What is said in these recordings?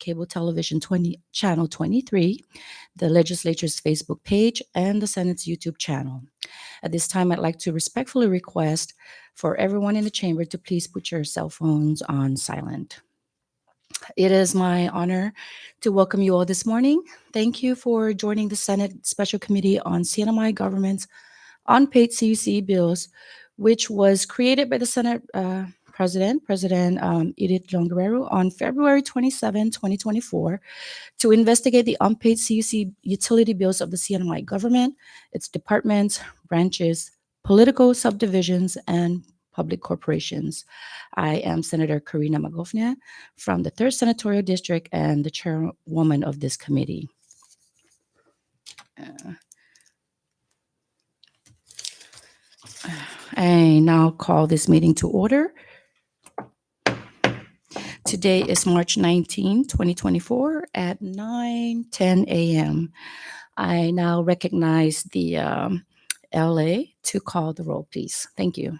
cable television channel 23, the legislature's Facebook page, and the Senate's YouTube channel. At this time, I'd like to respectfully request for everyone in the chamber to please put your cell phones on silent. It is my honor to welcome you all this morning. Thank you for joining the Senate Special Committee on CNMI Government's unpaid CUC bills, which was created by the Senate President Edith Longuerero on February 27, 2024, to investigate the unpaid CUC utility bills of the CNMI government, its departments, branches, political subdivisions, and public corporations. I am Senator Karina Magofnia from the 3rd Senatorial District and the chairwoman of this committee. I now call this meeting to order. Today is March 19, 2024 at 9:10 a.m. I now recognize the LA to call the roll, please. Thank you.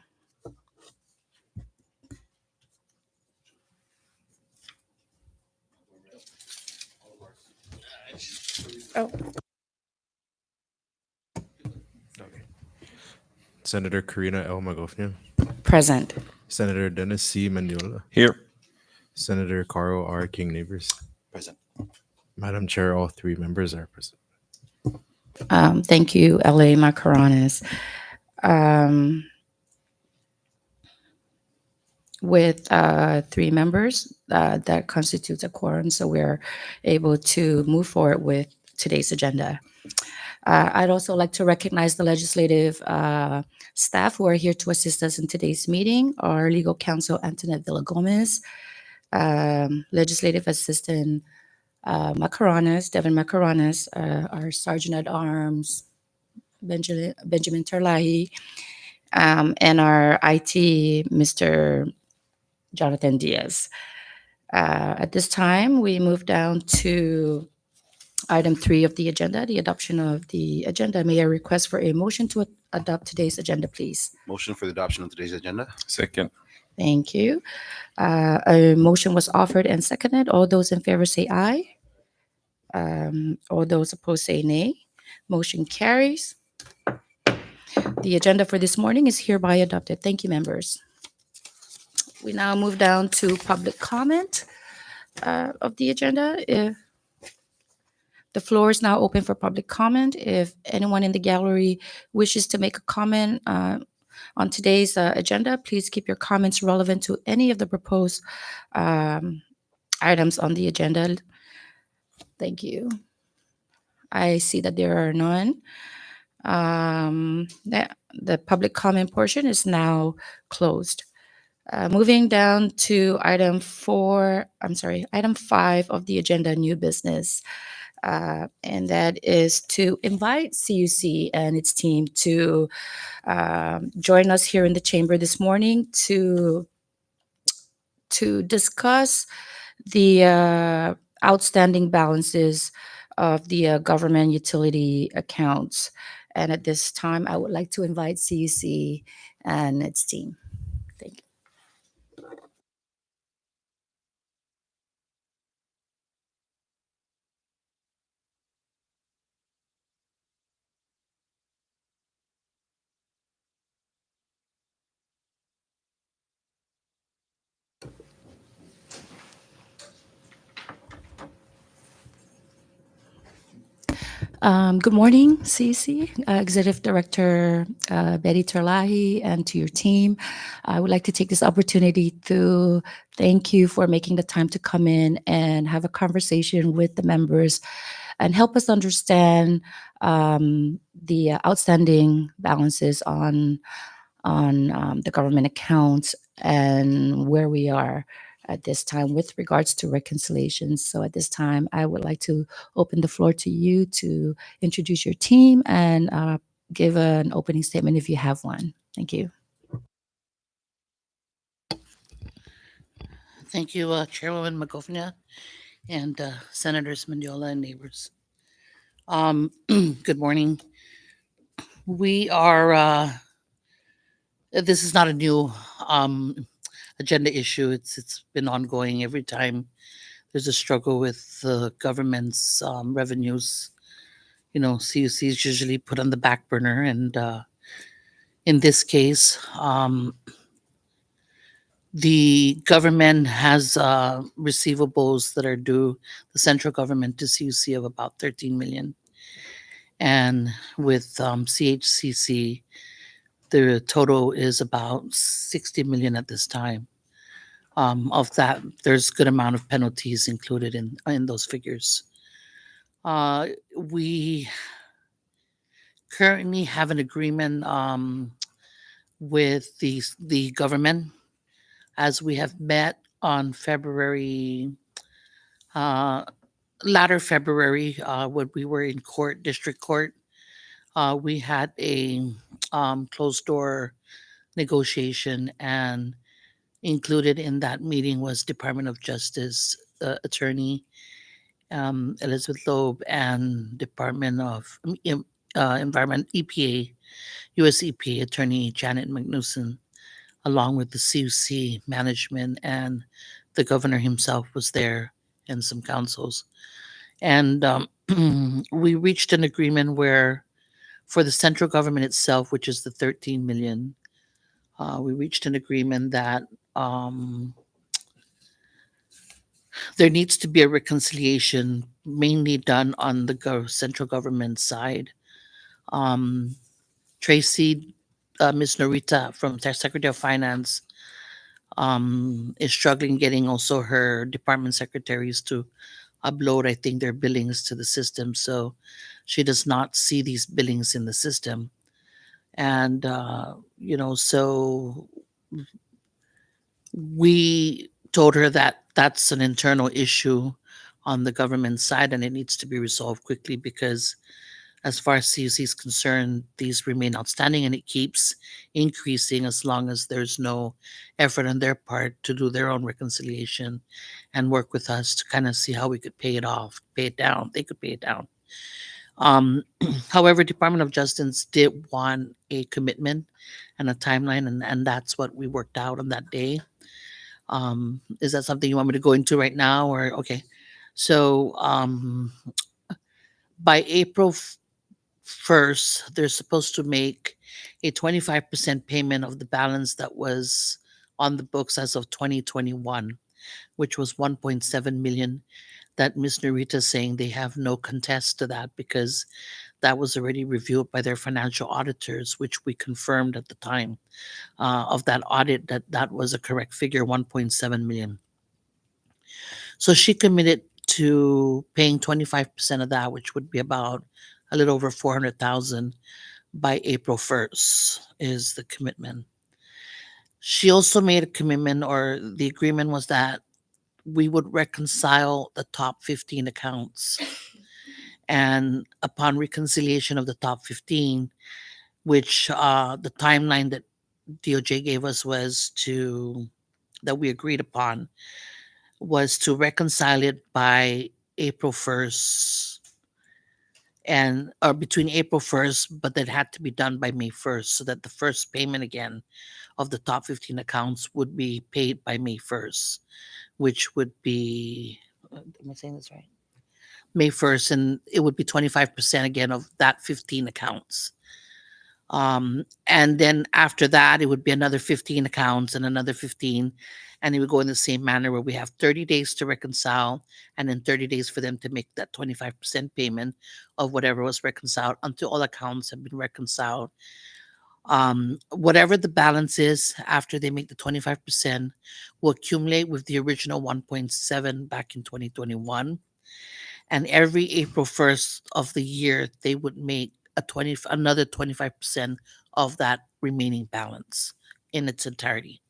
Senator Karina L. Magofnia. Present. Senator Dennis C. Mendiola. Here. Senator Carl R. King Neighbors. Present. Madam Chair, all three members are present. Thank you, LA Macaranes. With 3 members, that constitutes a quorum, so we're able to move forward with today's agenda. I'd also like to recognize the legislative staff who are here to assist us in today's meeting. Our legal counsel, Antoinette Villagomez, legislative assistant Devin Macaranes, our sergeant at arms, Benjamin Terlahi, and our IT, Mr. Jonathan Diaz. At this time, we move down to item 3 of the agenda, the adoption of the agenda. May I request for a motion to adopt today's agenda, please? Motion for the adoption of today's agenda. Second. Thank you. A motion was offered and seconded. All those in favor say aye. All those opposed say nay. Motion carries. The agenda for this morning is hereby adopted. Thank you, members. We now move down to public comment of the agenda. The floor is now open for public comment. If anyone in the gallery wishes to make a comment on today's agenda, please keep your comments relevant to any of the proposed items on the agenda. Thank you. I see that there are none. The public comment portion is now closed. Moving down to item 5 of the agenda, new business. And that is to invite CUC and its team to join us here in the chamber this morning to discuss the outstanding balances of the government utility accounts. And at this time, I would like to invite CUC and its team. Thank you. Good morning, CC, Executive Director Betty Terlahi, and to your team. I would like to take this opportunity to thank you for making the time to come in and have a conversation with the members and help us understand the outstanding balances on the government accounts and where we are at this time with regards to reconciliation. So at this time, I would like to open the floor to you to introduce your team and give an opening statement if you have one. Thank you. Thank you, Chairwoman Magofnia and Senators Mendiola and Neighbors. Good morning. We are, this is not a new agenda issue. It's been ongoing every time there's a struggle with the government's revenues. CUC is usually put on the back burner, and in this case, the government has receivables that are due the central government to CUC of about 13 million, and with CHCC, the total is about 60 million at this time. Of that, there's a good amount of penalties included in those figures. We currently have an agreement with the government, as we have met on February, uh, latter February, when we were in court, district court. We had a closed door negotiation, and included in that meeting was Department of Justice attorney Elizabeth Loeb, and Department of Environment, EPA, US EPA attorney Janet McNewson, along with the CUC management, and the governor himself was there, and some councils. And we reached an agreement where, for the central government itself, which is the 13 million, we reached an agreement that there needs to be a reconciliation mainly done on the central government side. Um, Tracy, Ms. Norita from Secretary of Finance, is struggling getting also her department secretaries to upload, I think, their billings to the system. So she does not see these billings in the system. And, so we told her that that's an internal issue on the government side, and it needs to be resolved quickly, because as far as CUC is concerned, these remain outstanding, and it keeps increasing as long as there's no effort on their part to do their own reconciliation and work with us to kind of see how we could pay it off, pay it down. They could pay it down. However, Department of Justice did want a commitment and a timeline, and that's what we worked out on that day. Is that something you want me to go into right now, or okay? So by April 1st, they're supposed to make a 25% payment of the balance that was on the books as of 2021, which was 1.7 million. That Ms. Narita is saying they have no contest to that, because that was already reviewed by their financial auditors, which we confirmed at the time of that audit that that was a correct figure, 1.7 million. So she committed to paying 25% of that, which would be about a little over 400,000 by April 1st is the commitment. She also made a commitment, or the agreement was that we would reconcile the top 15 accounts. And upon reconciliation of the top 15, which the timeline that DOJ gave us that we agreed upon, was to reconcile it by April 1st, and or between April 1st, but that had to be done by May 1st, so that the first payment again of the top 15 accounts would be paid by May 1st, which would be, am I saying this right? May 1st, and it would be 25% again of that 15 accounts. And then after that, it would be another 15 accounts and another 15. And it would go in the same manner, where we have 30 days to reconcile, and then 30 days for them to make that 25% payment of whatever was reconciled until all accounts have been reconciled. Whatever the balance is after they make the 25% will accumulate with the original 1.7 back in 2021. And every April 1st of the year, they would make another 25% of that remaining balance in its entirety,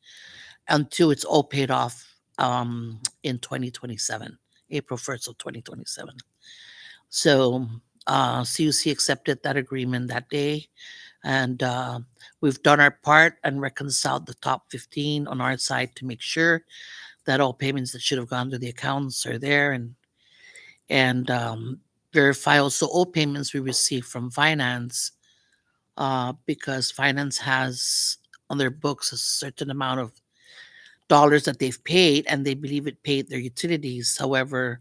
until it's all paid off in 2027, April 1st of 2027. So CUC accepted that agreement that day, and we've done our part and reconciled the top 15 on our side to make sure that all payments that should have gone to the accounts are there, and verify also all payments we receive from finance, because finance has on their books a certain amount of dollars that they've paid, and they believe it paid their utilities. However,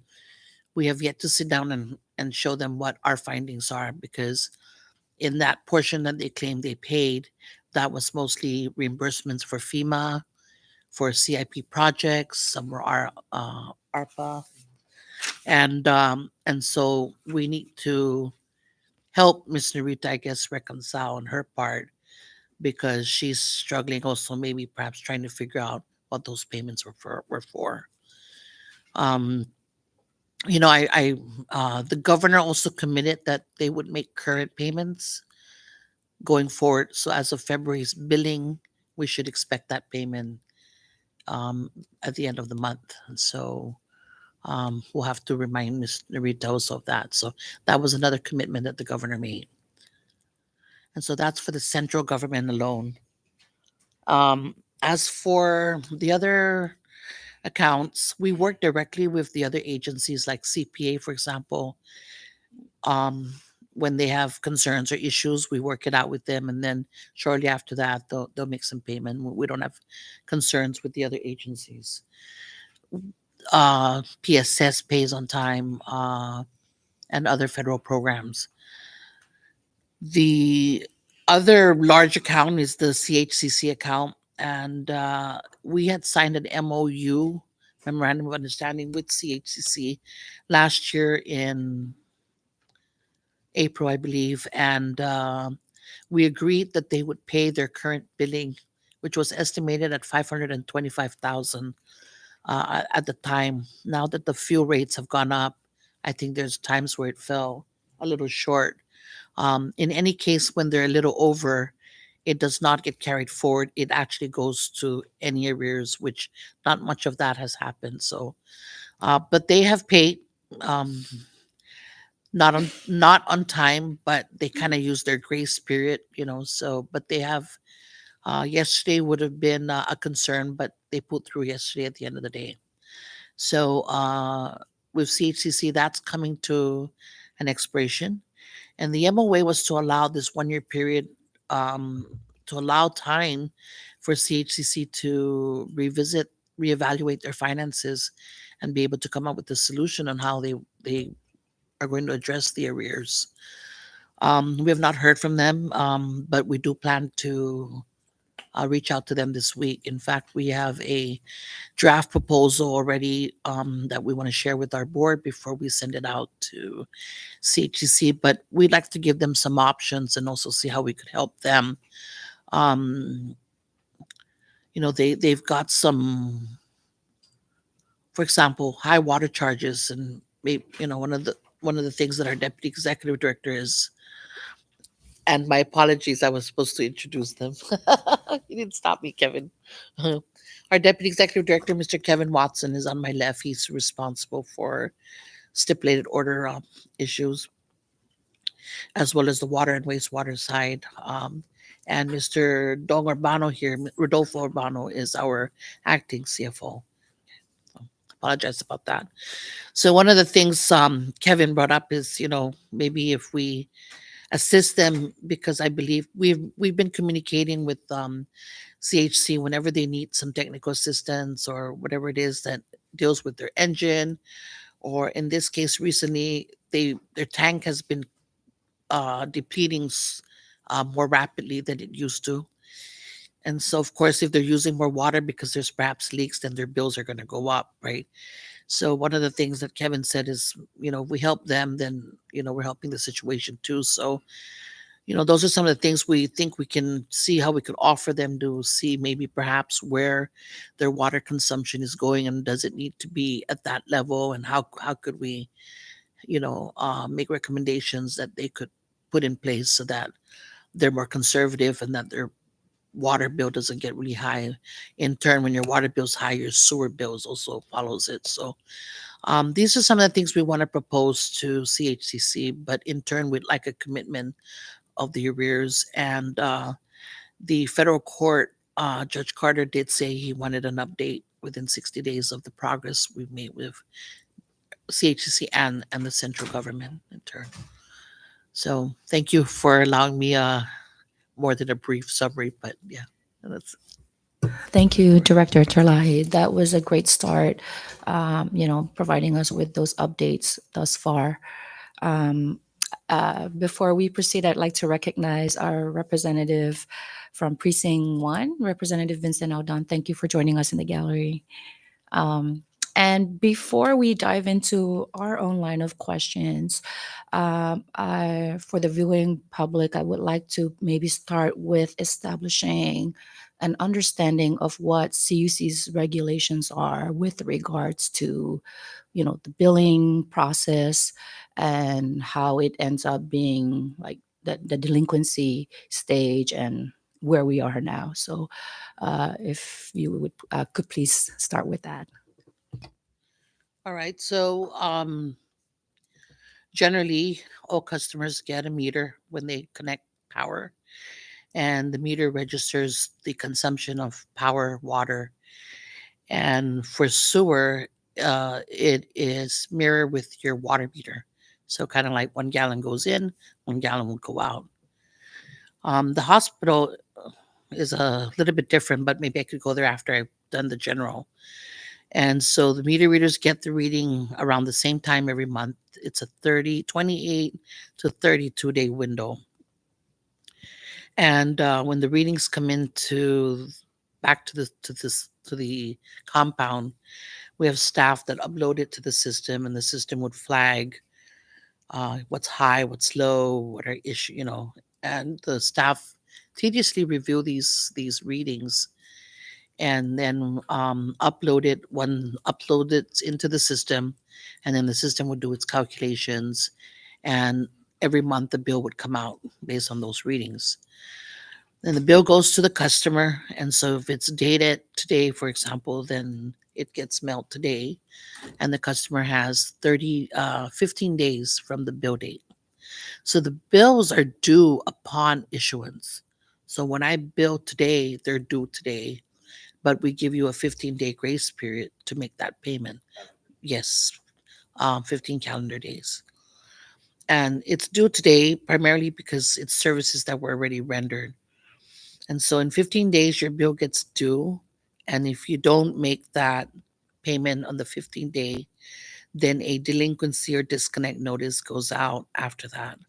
we have yet to sit down and show them what our findings are, because in that portion that they claim they paid, that was mostly reimbursements for FEMA, for CIP projects. Some were our ARPA, and so we need to help Miss Narita, I guess, reconcile on her part, because she's struggling also, maybe perhaps trying to figure out what those payments were for. Um, the governor also committed that they would make current payments going forward. So as of February's billing, we should expect that payment at the end of the month. And so we'll have to remind Ms. Narita also of that. So that was another commitment that the governor made. And so that's for the central government alone. As for the other accounts, we work directly with the other agencies like CPA, for example. Um, when they have concerns or issues, we work it out with them, and then shortly after that, they'll make some payment. We don't have concerns with the other agencies. PSS pays on time, and other federal programs. The other large account is the CHCC account, and we had signed an MOU, Memorandum of Understanding, with CHCC last year in April, I believe, and we agreed that they would pay their current billing, which was estimated at 525,000 at the time. Now that the fuel rates have gone up, I think there's times where it fell a little short. In any case, when they're a little over, it does not get carried forward. It actually goes to any arrears, which not much of that has happened. So, but they have paid. Um, not on time, but they kind of use their grace period, so but they have yesterday would have been a concern, but they put through yesterday at the end of the day. So with CHCC, that's coming to an expiration, and the MOA was to allow this 1 year period, um, to allow time for CHCC to reevaluate their finances and be able to come up with a solution on how they are going to address the arrears. We have not heard from them, but we do plan to reach out to them this week. In fact, we have a draft proposal already that we want to share with our board before we send it out to CHCC. But we'd like to give them some options and also see how we could help them. Um, they've got some, for example, high water charges, and maybe one of the things that our deputy executive director is. And my apologies, I was supposed to introduce them. You didn't stop me, Kevin. Our Deputy Executive Director, Mr. Kevin Watson, is on my left. He's responsible for stipulated order issues, as well as the water and wastewater side. And Mr. Dong Urbano here, Rodolfo Urbano, is our acting CFO. Apologize about that. So one of the things Kevin brought up is, maybe if we assist them, because I believe we've been communicating with CHC whenever they need some technical assistance or whatever it is that deals with their engine, or in this case recently their tank has been depleting more rapidly than it used to. And so of course, if they're using more water because there's perhaps leaks, then their bills are going to go up, right? So one of the things that Kevin said is, if we help them, then we're helping the situation too. So those are some of the things we think we can see how we could offer them, to see maybe perhaps where their water consumption is going, and does it need to be at that level, and how could we make recommendations that they could put in place so that they're more conservative and that their water bill doesn't get really high. In turn, when your water bill's high, your sewer bills also follows it. So these are some of the things we want to propose to CHCC, but in turn, we'd like a commitment of the arrears. And the federal court, Judge Carter did say he wanted an update within 60 days of the progress we've made with CHCC and the central government in turn. So thank you for allowing me more than a brief summary, but yeah, that's Thank you, Director Terlahi. That was a great start, providing us with those updates thus far. Um, before we proceed, I'd like to recognize our representative from Precinct 1, Representative Vincent Aldon. Thank you for joining us in the gallery. Um, and before we dive into our own line of questions, for the viewing public, I would like to maybe start with establishing an understanding of what CUC's regulations are with regards to, the billing process and how it ends up being like the delinquency stage and where we are now. So, if you would could please start with that. All right. So generally, all customers get a meter when they connect power, and the meter registers the consumption of power, water, and for sewer, it is mirror with your water meter. So kind of like 1 gallon goes in, 1 gallon will go out. The hospital is a little bit different, but maybe I could go there after I've done the general. And so the meter readers get the reading around the same time every month. It's a 28 to 32-day window. And when the readings come into back to the compound, we have staff that upload it to the system, and the system would flag what's high, what's low, what are issue, and the staff tediously review these readings and then upload it into the system, and then the system would do its calculations, and every month the bill would come out based on those readings. Then the bill goes to the customer, and so if it's dated today, for example, then it gets mailed today, and the customer has 15 days from the bill date. So the bills are due upon issuance. So when I bill today, they're due today, but we give you a 15-day grace period to make that payment. Yes, 15 calendar days. And it's due today primarily because it's services that were already rendered. And so in 15 days, your bill gets due. And if you don't make that payment on the 15th day, then a delinquency or disconnect notice goes out after that.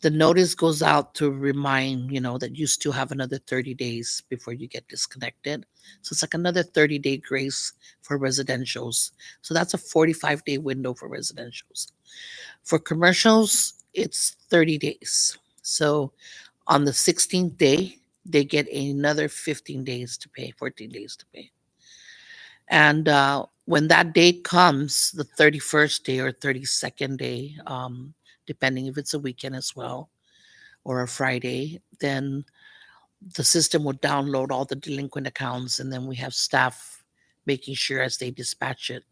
The notice goes out to remind, that you still have another 30 days before you get disconnected. So it's like another 30-day grace for residentials. So that's a 45-day window for residentials. For commercials, it's 30 days. So on the 16th day, they get another 15 days to pay, 14 days to pay. And when that date comes, the 31st day or 32nd day, depending if it's a weekend as well or a Friday, then the system will download all the delinquent accounts, and then we have staff making sure as they dispatch it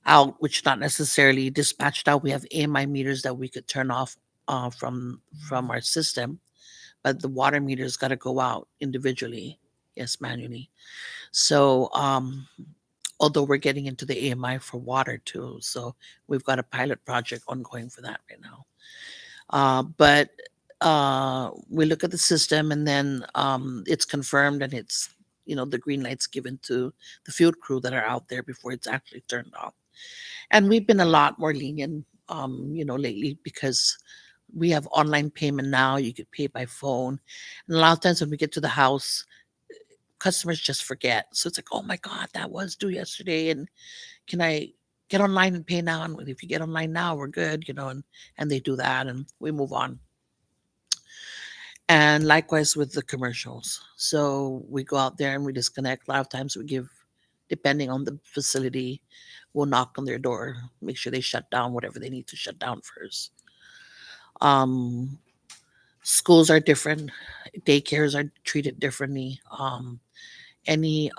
out, which not necessarily dispatched out. We have AMI meters that we could turn off from our system, but the water meters got to go out individually, yes, manually. So although we're getting into the AMI for water too, so we've got a pilot project ongoing for that right now. But we look at the system, and then it's confirmed, and it's the green light's given to the field crew that are out there before it's actually turned off. And we've been a lot more lenient, lately, because we have online payment now. You could pay by phone, and a lot of times when we get to the house, customers just forget. So it's like, oh my God, that was due yesterday, and can I get online and pay now? And if you get online now, we're good, and they do that, and we move on. And likewise with the commercials. So we go out there and we disconnect. A lot of times we give, depending on the facility, we'll knock on their door, make sure they shut down whatever they need to shut down first. Um, Schools are different, daycares are treated differently. Any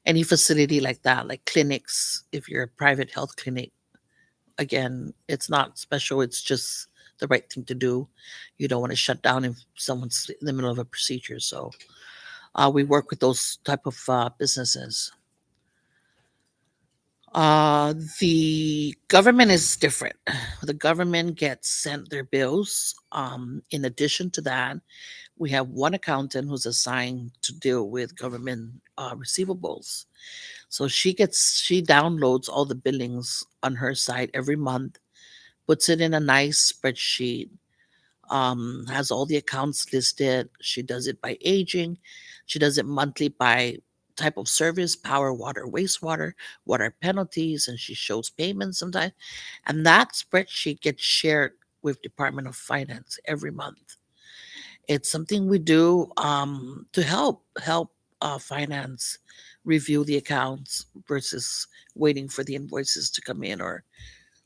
any facility like that, like clinics, if you're a private health clinic, again, it's not special, it's just the right thing to do. You don't want to shut down if someone's in the middle of a procedure. So we work with those type of businesses. The government is different. The government gets sent their bills. In addition to that, we have one accountant who's assigned to deal with government receivables. So she downloads all the billings on her side every month, puts it in a nice spreadsheet, has all the accounts listed. She does it by aging. She does it monthly by type of service, power, water, wastewater, what are penalties, and she shows payments sometimes. And that spreadsheet gets shared with Department of Finance every month. It's something we do to help finance review the accounts versus waiting for the invoices to come in or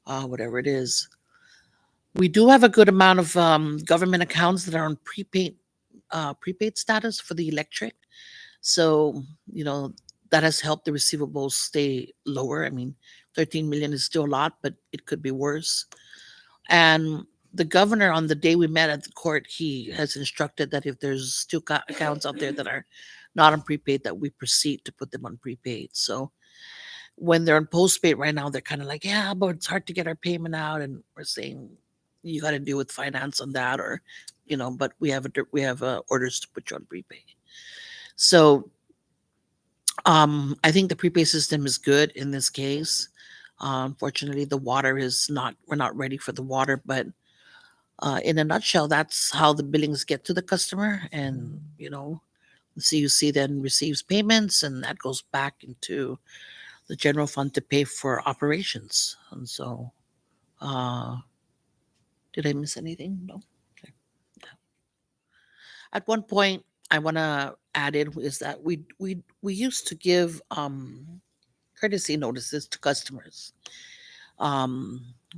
whatever it is. We do have a good amount of government accounts that are on prepaid status for the electric. So, you know, that has helped the receivables stay lower. I mean, 13 million is still a lot, but it could be worse. And the governor, on the day we met at the court, he has instructed that if there's still accounts out there that are not on prepaid, that we proceed to put them on prepaid. So when they're on postpaid right now, they're kind of like, yeah, but it's hard to get our payment out, and we're saying you got to deal with finance on that, or but we have orders to put you on prepaid. So I think the prepaid system is good in this case. Unfortunately, the water is not. We're not ready for the water, but in a nutshell, that's how the billings get to the customer, and the CUC then receives payments, and that goes back into the general fund to pay for operations. And so, uh, did I miss anything? No. Okay. At one point, I want to add in is that we used to give courtesy notices to customers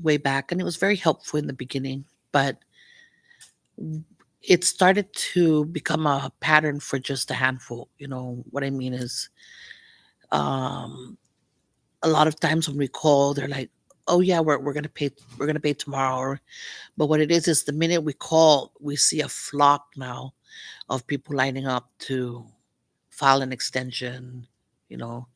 way back, and it was very helpful in the beginning, but it started to become a pattern for just a handful. What I mean is, um, a lot of times when we call, they're like, "Oh yeah, we're gonna pay. We're gonna pay tomorrow." But what it is the minute we call, we see a flock now of people lining up to file an extension. You know,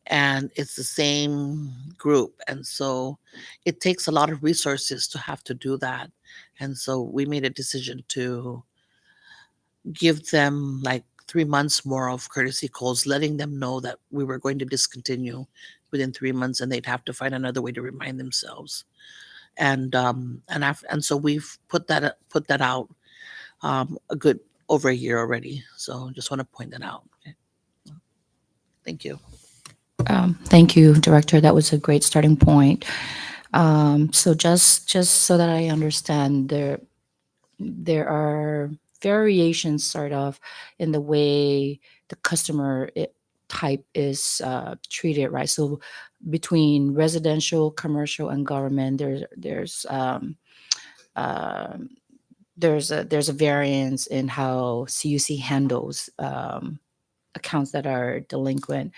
and it's the same group, and so it takes a lot of resources to have to do that. And so we made a decision to give them like 3 months more of courtesy calls, letting them know that we were going to discontinue within 3 months, and they'd have to find another way to remind themselves. And so we've put that out a good over a year already. So just want to point that out. Okay. Thank you. Thank you, Director. That was a great starting point. So just so that I understand, there are variations sort of in the way the customer type is treated, right? So between residential, commercial, and government, um, there's a variance in how CUC handles accounts that are delinquent.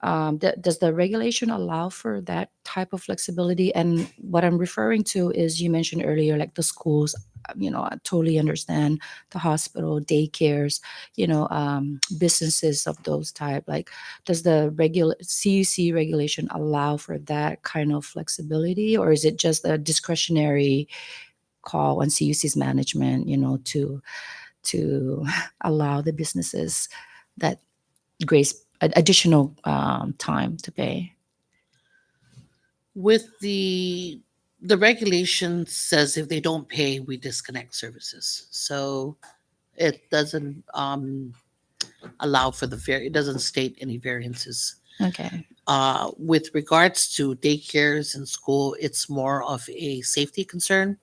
Does the regulation allow for that type of flexibility? And what I'm referring to is, you mentioned earlier, like the schools. I totally understand the hospital, daycares, businesses of those type. Like, does the CUC regulation allow for that kind of flexibility, or is it just a discretionary call on CUC's management? To allow the businesses that grace additional time to pay. With the regulation says if they don't pay, we disconnect services. So it doesn't allow for it doesn't state any variances. Okay. With regards to daycares and school, it's more of a safety concern.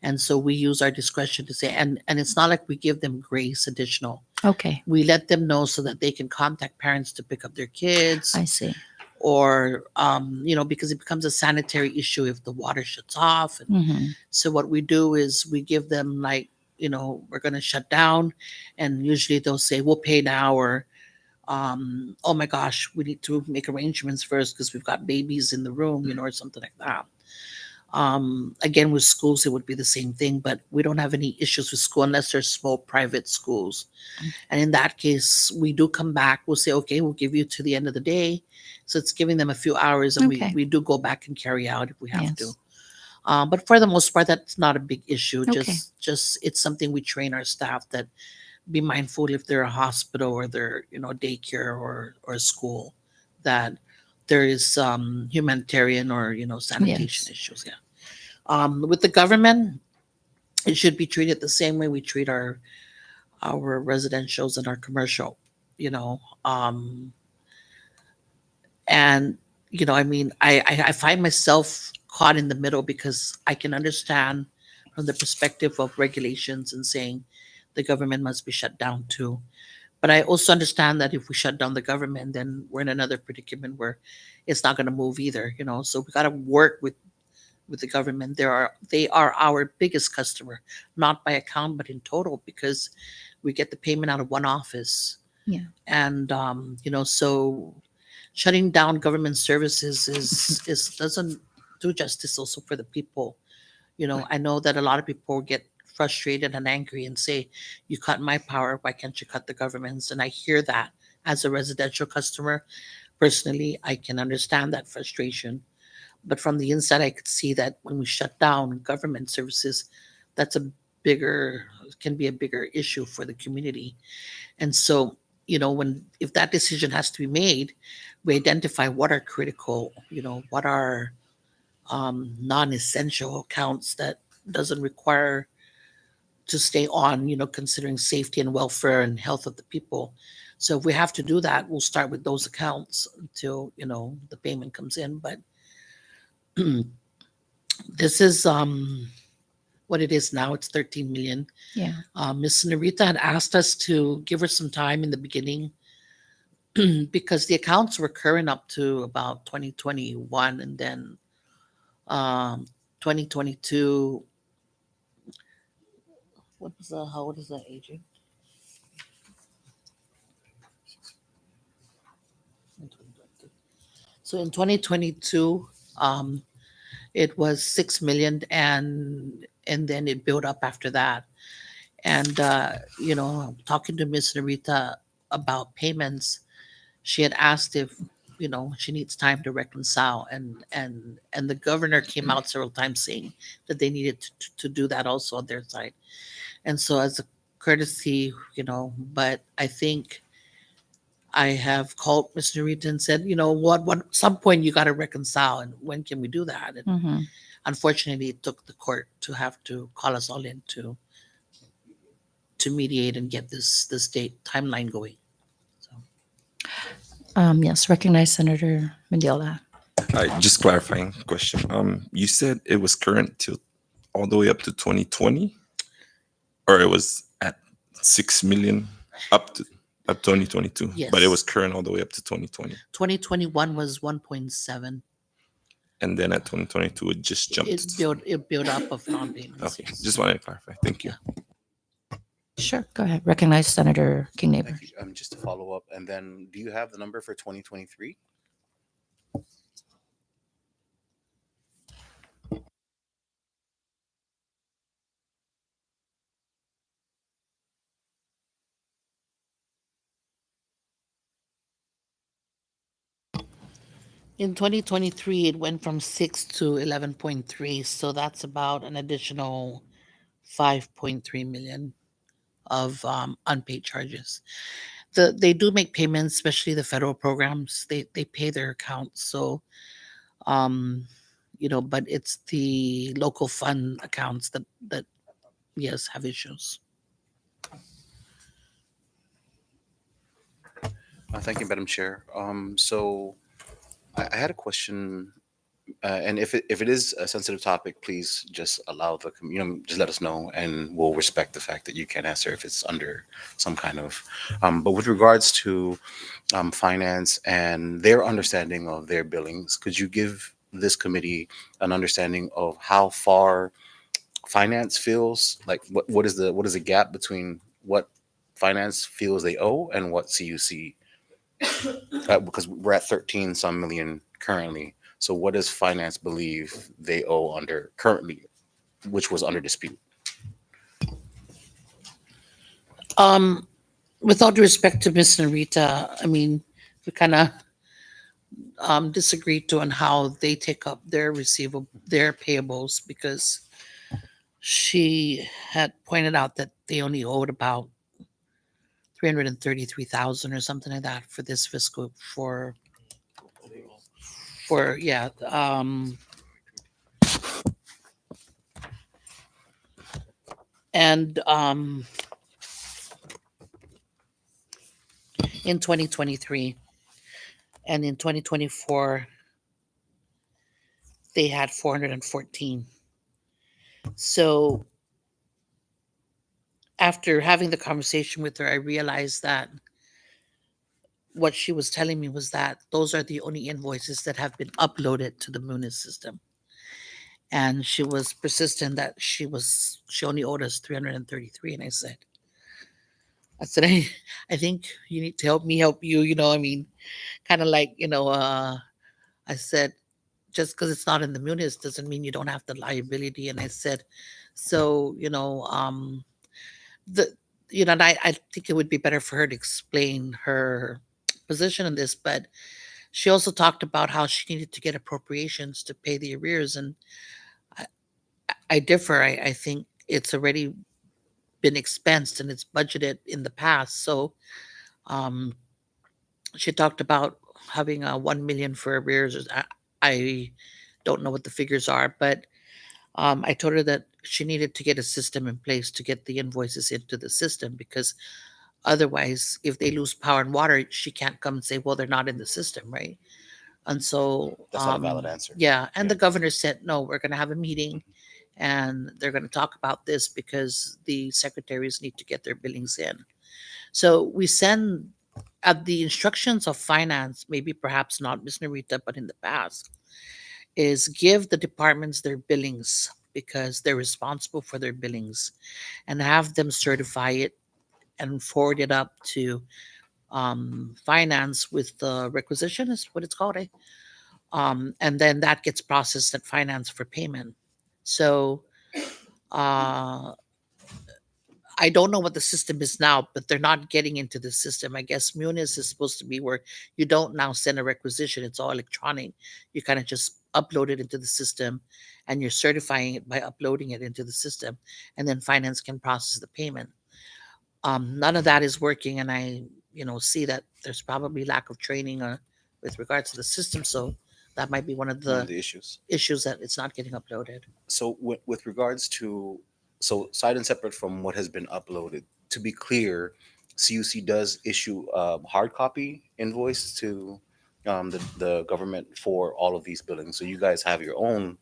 And so we use our discretion to say, and it's not like we give them grace additional. Okay. We let them know so that they can contact parents to pick up their kids, I see. or because it becomes a sanitary issue if the water shuts off. And Mm-hmm. so what we do is we give them, like, we're going to shut down, and usually they'll say we'll pay now, or oh my gosh, we need to make arrangements first because we've got babies in the room, or something like that. Again, with schools, it would be the same thing, but we don't have any issues with school unless they're small private schools. And in that case, we do come back. We'll say, okay, we'll give you to the end of the day. So it's giving them a few hours, and Okay. we do go back and carry out if we have to. Yes. But for the most part, that's not a big issue. Okay. Just it's something we train our staff that be mindful if they're a hospital or they're daycare or a school, that there is some humanitarian or sanitation Yes. issues. Yeah. With the government, it should be treated the same way we treat our residentials and our commercial. You know, and I mean, I find myself caught in the middle because I can understand from the perspective of regulations and saying the government must be shut down too. But I also understand that if we shut down the government, then we're in another predicament where it's not going to move either. So we got to work with the government. They are our biggest customer, not by account, but in total, because we get the payment out of one office. Yeah. And so shutting down government services is doesn't do justice also for the people. I know that a lot of people get frustrated and angry and say, you cut my power, why can't you cut the government's? And I hear that as a residential customer. Personally, I can understand that frustration. But from the inside, I could see that when we shut down government services, that's a bigger can be a bigger issue for the community. And so, when if that decision has to be made, we identify what are critical, what are non-essential accounts that doesn't require to stay on, considering safety and welfare and health of the people. So if we have to do that, we'll start with those accounts until the payment comes in. But this is what it is now. It's 13 million. Yeah. Miss Narita had asked us to give her some time in the beginning because the accounts were current up to about 2021, and then 2022. How old is that agent? So in 2022, it was 6 million, and then it built up after that. And talking to Miss Narita about payments, she had asked if she needs time to reconcile, and the governor came out several times saying that they needed to do that also on their side. And so as a courtesy, but I think I have called Miss Narita and said, what some point you got to reconcile, and when can we do that? And Mm-hmm. unfortunately, it took the court to have to call us all in to mediate and get this date timeline going. So Yes. Recognize Senator Mendiola. Just clarifying question. You said it was current till all the way up to 2020, or it was at 6 million up 2022, but it was Yes. current all the way up to 2020, 2021 was 1.7. and then at 2022 it just jumped. It built up of non-payments. Okay, Yes. just wanted to clarify. Thank you. Sure. Go ahead. Recognize Senator King Neighbor. Thank you. Just to follow up, and then do you have the number for 2023? In 2023, it went from 6 to 11.3, so that's about an additional 5.3 million of unpaid charges. They do make payments, especially the federal programs. They pay their accounts, so um, but it's the local fund accounts that yes have issues. Thank you, Madam Chair. So I had a question, and if it is a sensitive topic, please just allow just let us know, and we'll respect the fact that you can't answer if it's under some kind of. But with regards to finance and their understanding of their billings, could you give this committee an understanding of how far finance feels like? What is the gap between what finance feels they owe and what CUC, because we're at 13 some million currently. So what does finance believe they owe under currently, which was under dispute? Um, with all due respect to Miss Narita, I mean, we kind of disagreed to on how they take up their payables, because she had pointed out that they only owed about 333,000 or something like that for this fiscal for yeah and in 2023, and in 2024 they had 414. So after having the conversation with her, I realized that what she was telling me was that those are the only invoices that have been uploaded to the Munis system. And she was persistent that she only owed us 333. And I said, I think you need to help me help you, I mean, kind of like, I said, just because it's not in the Munis doesn't mean you don't have the liability. And I said, so, the and I think it would be better for her to explain her position in this, but she also talked about how she needed to get appropriations to pay the arrears. And I, I differ. I think it's already been expensed and it's budgeted in the past. So um, she talked about having 1 million for arrears. I don't know what the figures are, but I told her that she needed to get a system in place to get the invoices into the system, because otherwise, if they lose power and water, she can't come and say, well, they're not in the system, right? And so, That's not a valid answer. yeah. And Yeah. the governor said, no, we're going to have a meeting and they're going to talk about this because the secretaries need to get their billings in. So we send at the instructions of finance, maybe perhaps not Ms. Narita, but in the past, is give the departments their billings because they're responsible for their billings, and have them certify it and forward it up to finance with the requisition, is what it's called. And then that gets processed at finance for payment. So uh, I don't know what the system is now, but they're not getting into the system. I guess Munis is supposed to be where you don't now send a requisition, it's all electronic. You kind of just upload it into the system and you're certifying it by uploading it into the system, and then finance can process the payment. None of that is working, and I see that there's probably lack of training with regards to the system. So that might be one of One of the the issues. issues, that it's not getting uploaded. So with regards to, so side and separate from what has been uploaded, to be clear, CUC does issue a hard copy invoice to the government for all of these billings. So you guys have your own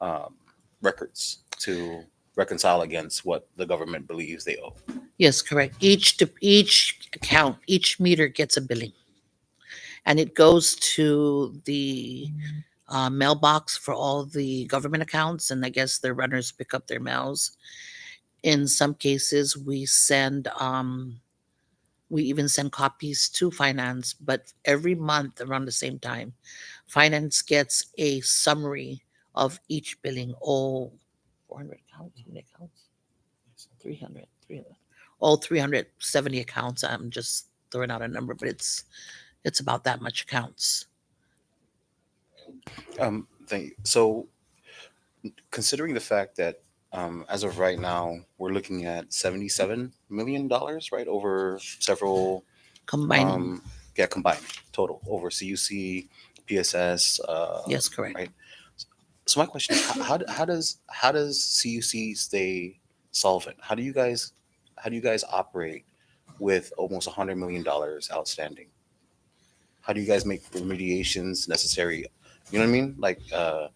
um, records to reconcile against what the government believes they owe. Yes, correct. Each account, each meter gets a billing, and it goes to the mailbox for all the government accounts. And I guess the runners pick up their mails. In some cases, we even send copies to finance. But every month around the same time, finance gets a summary of each billing. All 400 accounts, how many accounts? 300, 300, all 370 accounts. I'm just throwing out a number, but it's about that much accounts. Thank you. So considering the fact that as of right now we're looking at $77 million, right, over several Combining. yeah, combined total over CUC, PSS. Yes, correct. Right. So my question is, how does CUC stay solvent? How do you guys operate with almost $100 million outstanding? How do you guys make remediations necessary? You know what I mean? Like uh,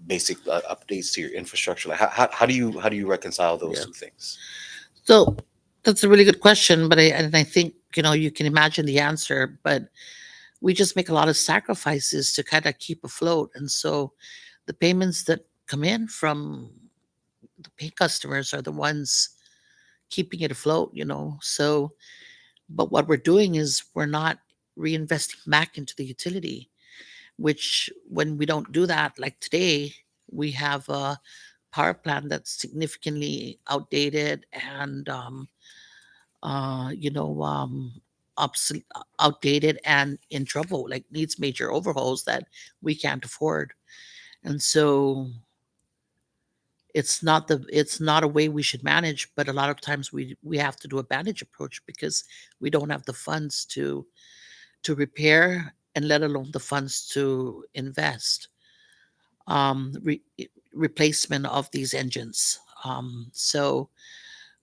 basic updates to your infrastructure. Like how do you reconcile those Yeah. two things? So that's a really good question, but I think you can imagine the answer. But we just make a lot of sacrifices to kind of keep afloat, and so the payments that come in from the pay customers are the ones keeping it afloat. So, but what we're doing is we're not reinvesting back into the utility. which when we don't do that, like today, we have a power plant that's significantly outdated and you know, outdated and in trouble, like needs major overhauls that we can't afford. And so it's not a way we should manage, but a lot of times we have to do a bandage approach because we don't have the funds to repair and let alone the funds to invest replacement of these engines. So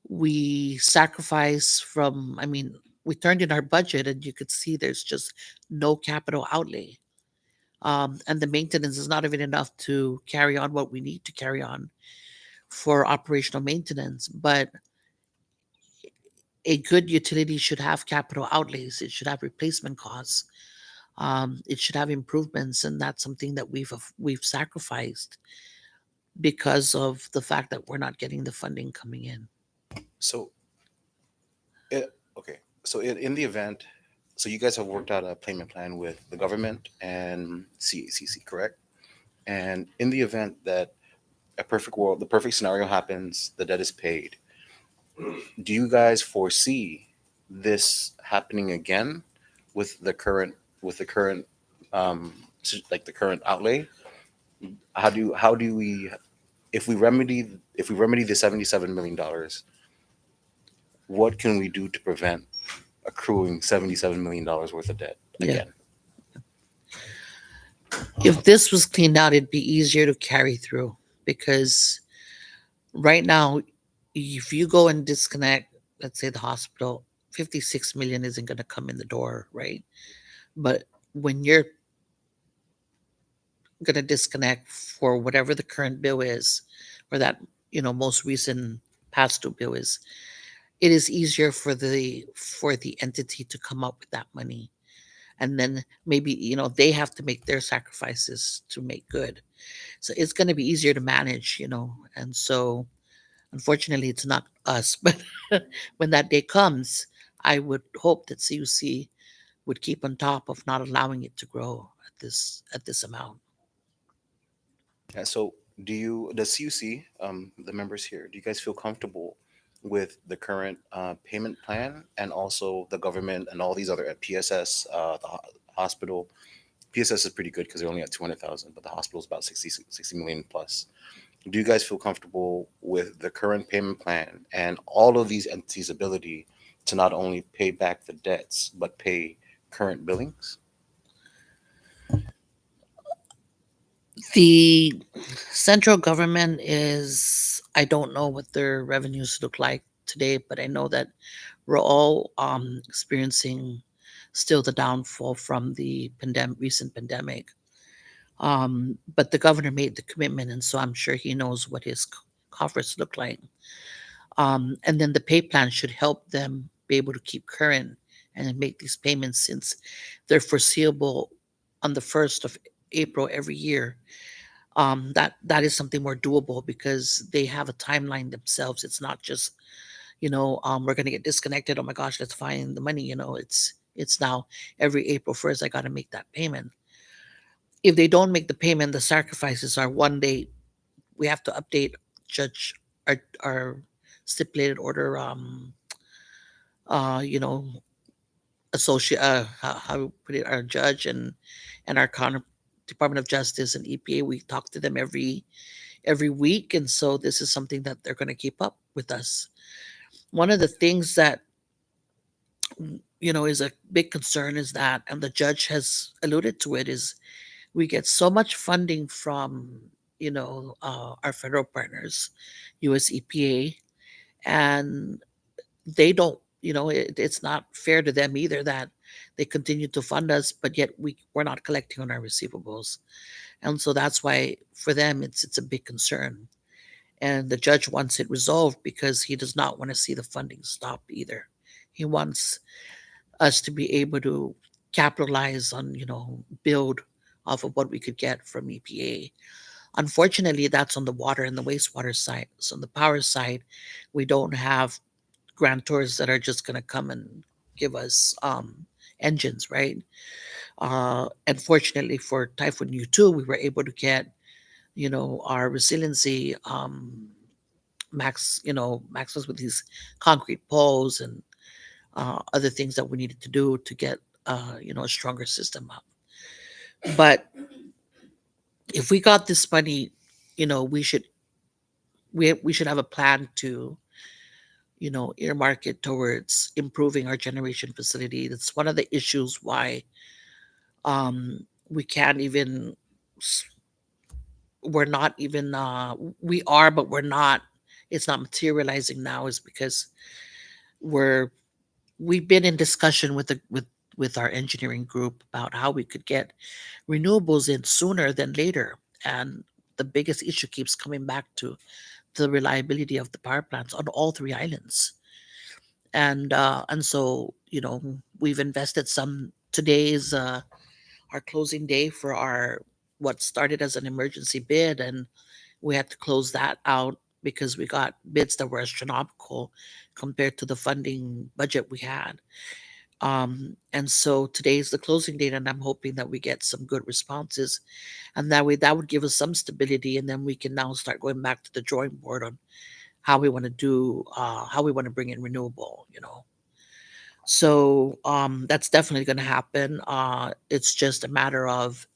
we sacrifice from, I mean, we turned in our budget and you could see there's just no capital outlay. And the maintenance is not even enough to carry on what we need to carry on for operational maintenance. But a good utility should have capital outlays. It should have replacement costs. It should have improvements, and that's something that we've sacrificed because of the fact that we're not getting the funding coming in. So, okay. So in the event, so you guys have worked out a payment plan with the government and CACC, correct? And in the event that a perfect world, the perfect scenario happens, the debt is paid. Do you guys foresee this happening again with the current like the current outlay? How do we, if we remedy the $77 million, what can we do to prevent accruing $77 million worth of debt Yeah. again? If this was cleaned out, it'd be easier to carry through because right now, if you go and disconnect, let's say the hospital, 56 million isn't going to come in the door, right? But when you're going to disconnect for whatever the current bill is, or that most recent past due bill is, it is easier for the entity to come up with that money, and then maybe they have to make their sacrifices to make good. So it's going to be easier to manage, and so unfortunately it's not us, but when that day comes, I would hope that CUC would keep on top of not allowing it to grow at this amount. Yeah, so the CUC, the members here, do you guys feel comfortable with the current payment plan and also the government and all these other at PSS, hospital? PSS is pretty good because they're only at 200,000, but the hospital is about 60 million plus. Do you guys feel comfortable with the current payment plan and all of these entities' ability to not only pay back the debts but pay current billings? The central government is, I don't know what their revenues look like today, but I know that we're all experiencing still the downfall from the recent pandemic. But the governor made the commitment, and so I'm sure he knows what his coffers look like. And then the pay plan should help them be able to keep current and then make these payments since they're foreseeable on the 1st of April every year. That is something more doable because they have a timeline themselves. It's not just we're going to get disconnected. Oh my gosh, let's find the money. It's now every April 1st I got to make that payment. If they don't make the payment, the sacrifices are one day we have to update judge our stipulated order you know associate how we put it, our judge and our Department of Justice and EPA. We talk to them every week, and so this is something that they're going to keep up with us. One of the things that is a big concern is that, and the judge has alluded to it, is we get so much funding from our federal partners, US EPA, and they don't, it's not fair to them either that they continue to fund us, but yet we're not collecting on our receivables. And so that's why for them it's a big concern. And the judge wants it resolved because he does not want to see the funding stop either. He wants us to be able to capitalize on, build off of what we could get from EPA. Unfortunately, that's on the water and the wastewater side. So on the power side, we don't have grantors that are just going to come and give us engines, right? And fortunately for Typhoon U2, we were able to get, our resiliency maxes with these concrete poles and other things that we needed to do to get, a stronger system up. But if we got this money, we should we should have a plan to, earmark it towards improving our generation facility. That's one of the issues why we can't even s- we're not even we are, but we're not, it's not materializing now, is because we're we've been in discussion with with our engineering group about how we could get renewables in sooner than later. And the biggest issue keeps coming back to the reliability of the power plants on all three islands. And so, we've invested some. Today's our closing day for our what started as an emergency bid, and we had to close that out because we got bids that were astronomical compared to the funding budget we had. And so today's the closing date, and I'm hoping that we get some good responses, and that way that would give us some stability, and then we can now start going back to the drawing board on how we want to do, how we want to bring in renewable. So that's definitely going to happen. It's just a matter of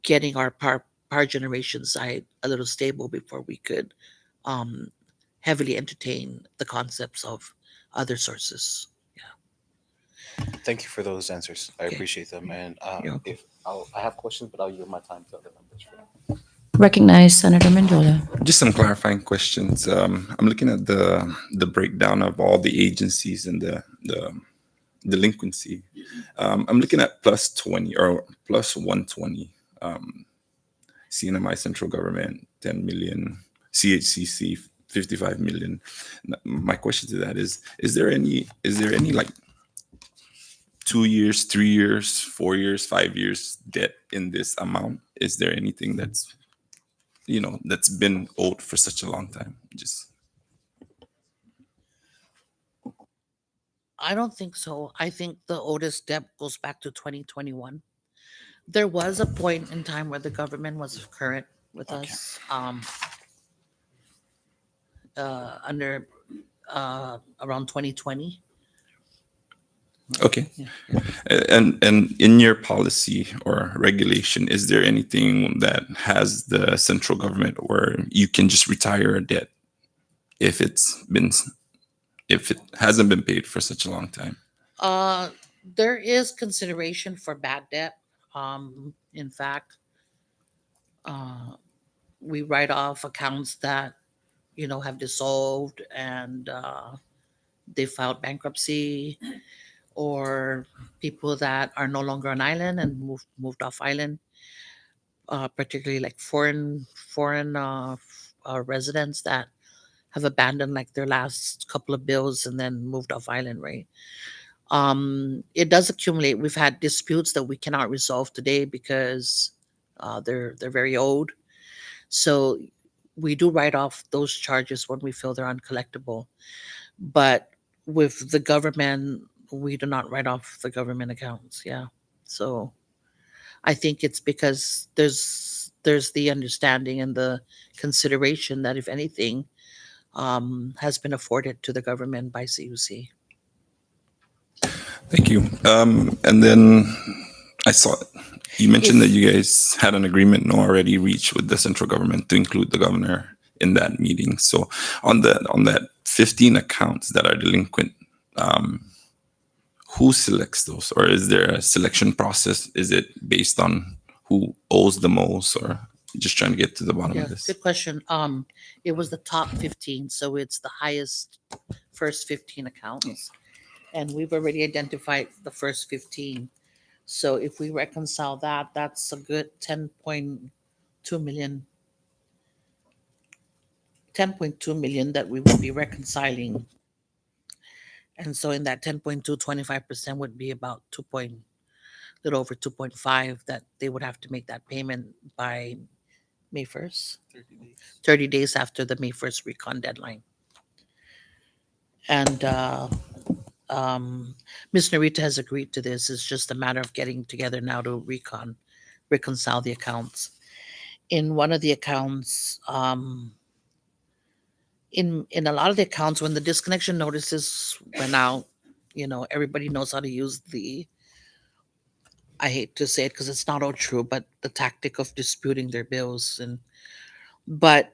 getting our power generation side a little stable before we could um, heavily entertain the concepts of other sources. Thank you for those answers. I Okay. appreciate them. And You're welcome. if I have questions, but I'll yield my time to other members. Recognize Senator Mendiola. Just some clarifying questions. I'm looking at the breakdown of all the agencies and the delinquency. I'm looking at plus 20 or plus 120. CNMI central government 10 million, CHCC 55 million. My question to that is there any like 2 years, 3 years, 4 years, 5 years debt in this amount? Is there anything that's been owed for such a long time? Just I don't think so. I think the oldest debt goes back to 2021. There was a point in time where the government was current with Okay. us, under around 2020. okay. Yeah. And in your policy or regulation, is there anything that has the central government where you can just retire a debt if if it hasn't been paid for such a long time? Uh, there is consideration for bad debt. In fact, uh, we write off accounts that have dissolved, and they filed bankruptcy, or people that are no longer on island and moved off island, particularly like foreign residents that have abandoned like their last couple of bills and then moved off island, right? It does accumulate. We've had disputes that we cannot resolve today because they're very old. So we do write off those charges when we feel they're uncollectible. But with the government, we do not write off the government accounts. Yeah. So I think it's because there's the understanding and the consideration that if anything has been afforded to the government by CUC. Thank you. And then I saw you mentioned that If you guys had an agreement already reached with the central government to include the governor in that meeting. So on that 15 accounts that are delinquent, um, who selects those, or is there a selection process? Is it based on who owes the most, or just trying to get to the bottom Yeah, of this? good question. It was the top 15, so it's the highest first 15 accounts, and we've already identified the first 15. So if we reconcile that, that's a good 10.2 million, 10.2 million that we would be reconciling. And so in that 10.2, 25% would be about 2 point, little over 2.5 that they would have to make that payment by May 1st, 30 days after the May 1st recon deadline. And Ms. Narita has agreed to this. It's just a matter of getting together now to reconcile the accounts. In one of the accounts, in a lot of the accounts, when the disconnection notices went out, everybody knows how to use the, I hate to say it because it's not all true, but the tactic of disputing their bills. But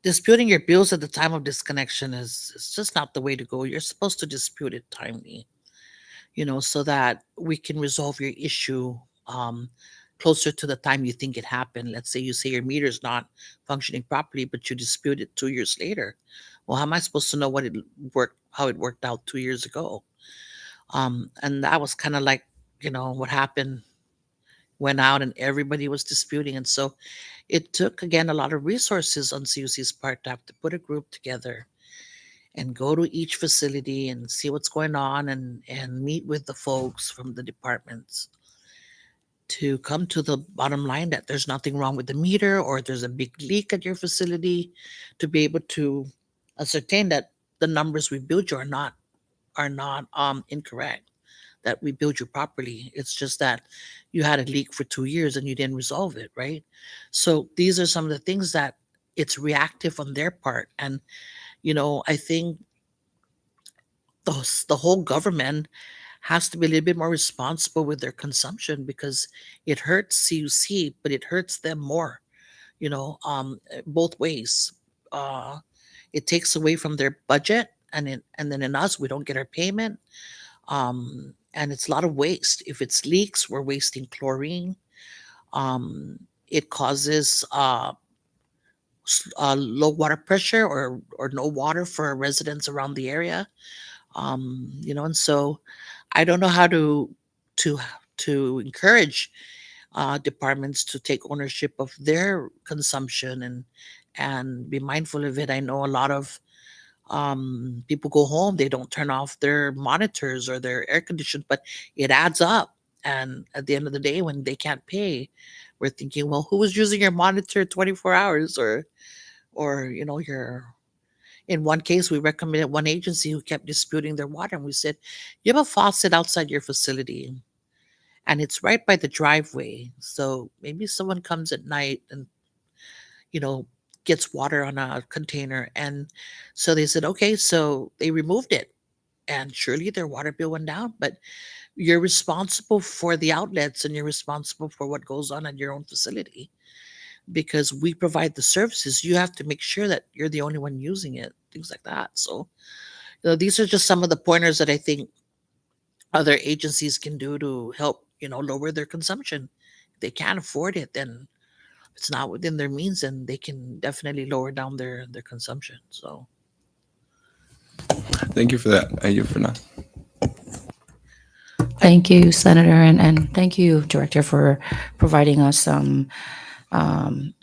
disputing your bills at the time of disconnection is just not the way to go. You're supposed to dispute it timely, so that we can resolve your issue um, closer to the time you think it happened. Let's say you say your meter's not functioning properly, but you dispute it 2 years later. Well, how am I supposed to know how it worked out 2 years ago? And that was kind of like, what happened, went out and everybody was disputing. And so it took, again, a lot of resources on CUC's part to have to put a group together and go to each facility and see what's going on, and meet with the folks from the departments to come to the bottom line that there's nothing wrong with the meter or there's a big leak at your facility, to be able to ascertain that the numbers we build you are not incorrect, that we build you properly. It's just that you had a leak for 2 years and you didn't resolve it, right? So these are some of the things that it's reactive on their part. And I think the whole government has to be a little bit more responsible with their consumption, because it hurts CUC, but it hurts them more, both ways. Uh, it takes away from their budget, and then in us, we don't get our payment. And it's a lot of waste. If it's leaks, we're wasting chlorine. It causes low water pressure, or no water for residents around the area. And so I don't know how to to encourage departments to take ownership of their consumption, and be mindful of it. I know a lot of people go home, they don't turn off their monitors or their air conditioning, but it adds up. And at the end of the day, when they can't pay, we're thinking, well, who was using your monitor 24 hours? Or your in one case, we recommended one agency who kept disputing their water, and we said, you have a faucet outside your facility, and it's right by the driveway. So maybe someone comes at night and, you know, gets water on a container. And so they said, okay, so they removed it. And surely their water bill went down, but you're responsible for the outlets and you're responsible for what goes on at your own facility, because we provide the services. You have to make sure that you're the only one using it, things like that. So, these are just some of the pointers that I think other agencies can do to help, lower their consumption. If they can't afford it, then it's not within their means, and they can definitely lower down their consumption. So, Thank you for that. I yield for now. Thank you, Senator, and thank you, Director, for providing us some um,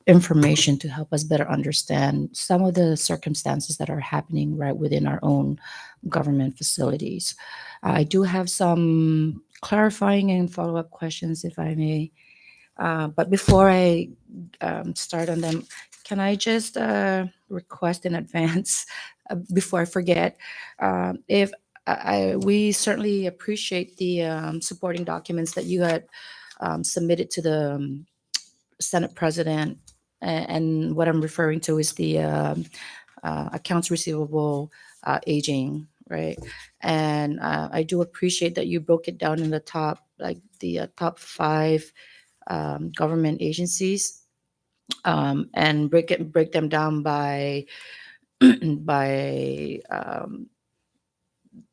information to help us better understand some of the circumstances that are happening right within our own government facilities. I do have some clarifying and follow-up questions, if I may. But before I start on them, can I just request in advance, before I forget, if we certainly appreciate the supporting documents that you had submitted to the Senate President, and what I'm referring to is the accounts receivable aging, right? And I do appreciate that you broke it down in the top, like the top five government agencies, and break them down by by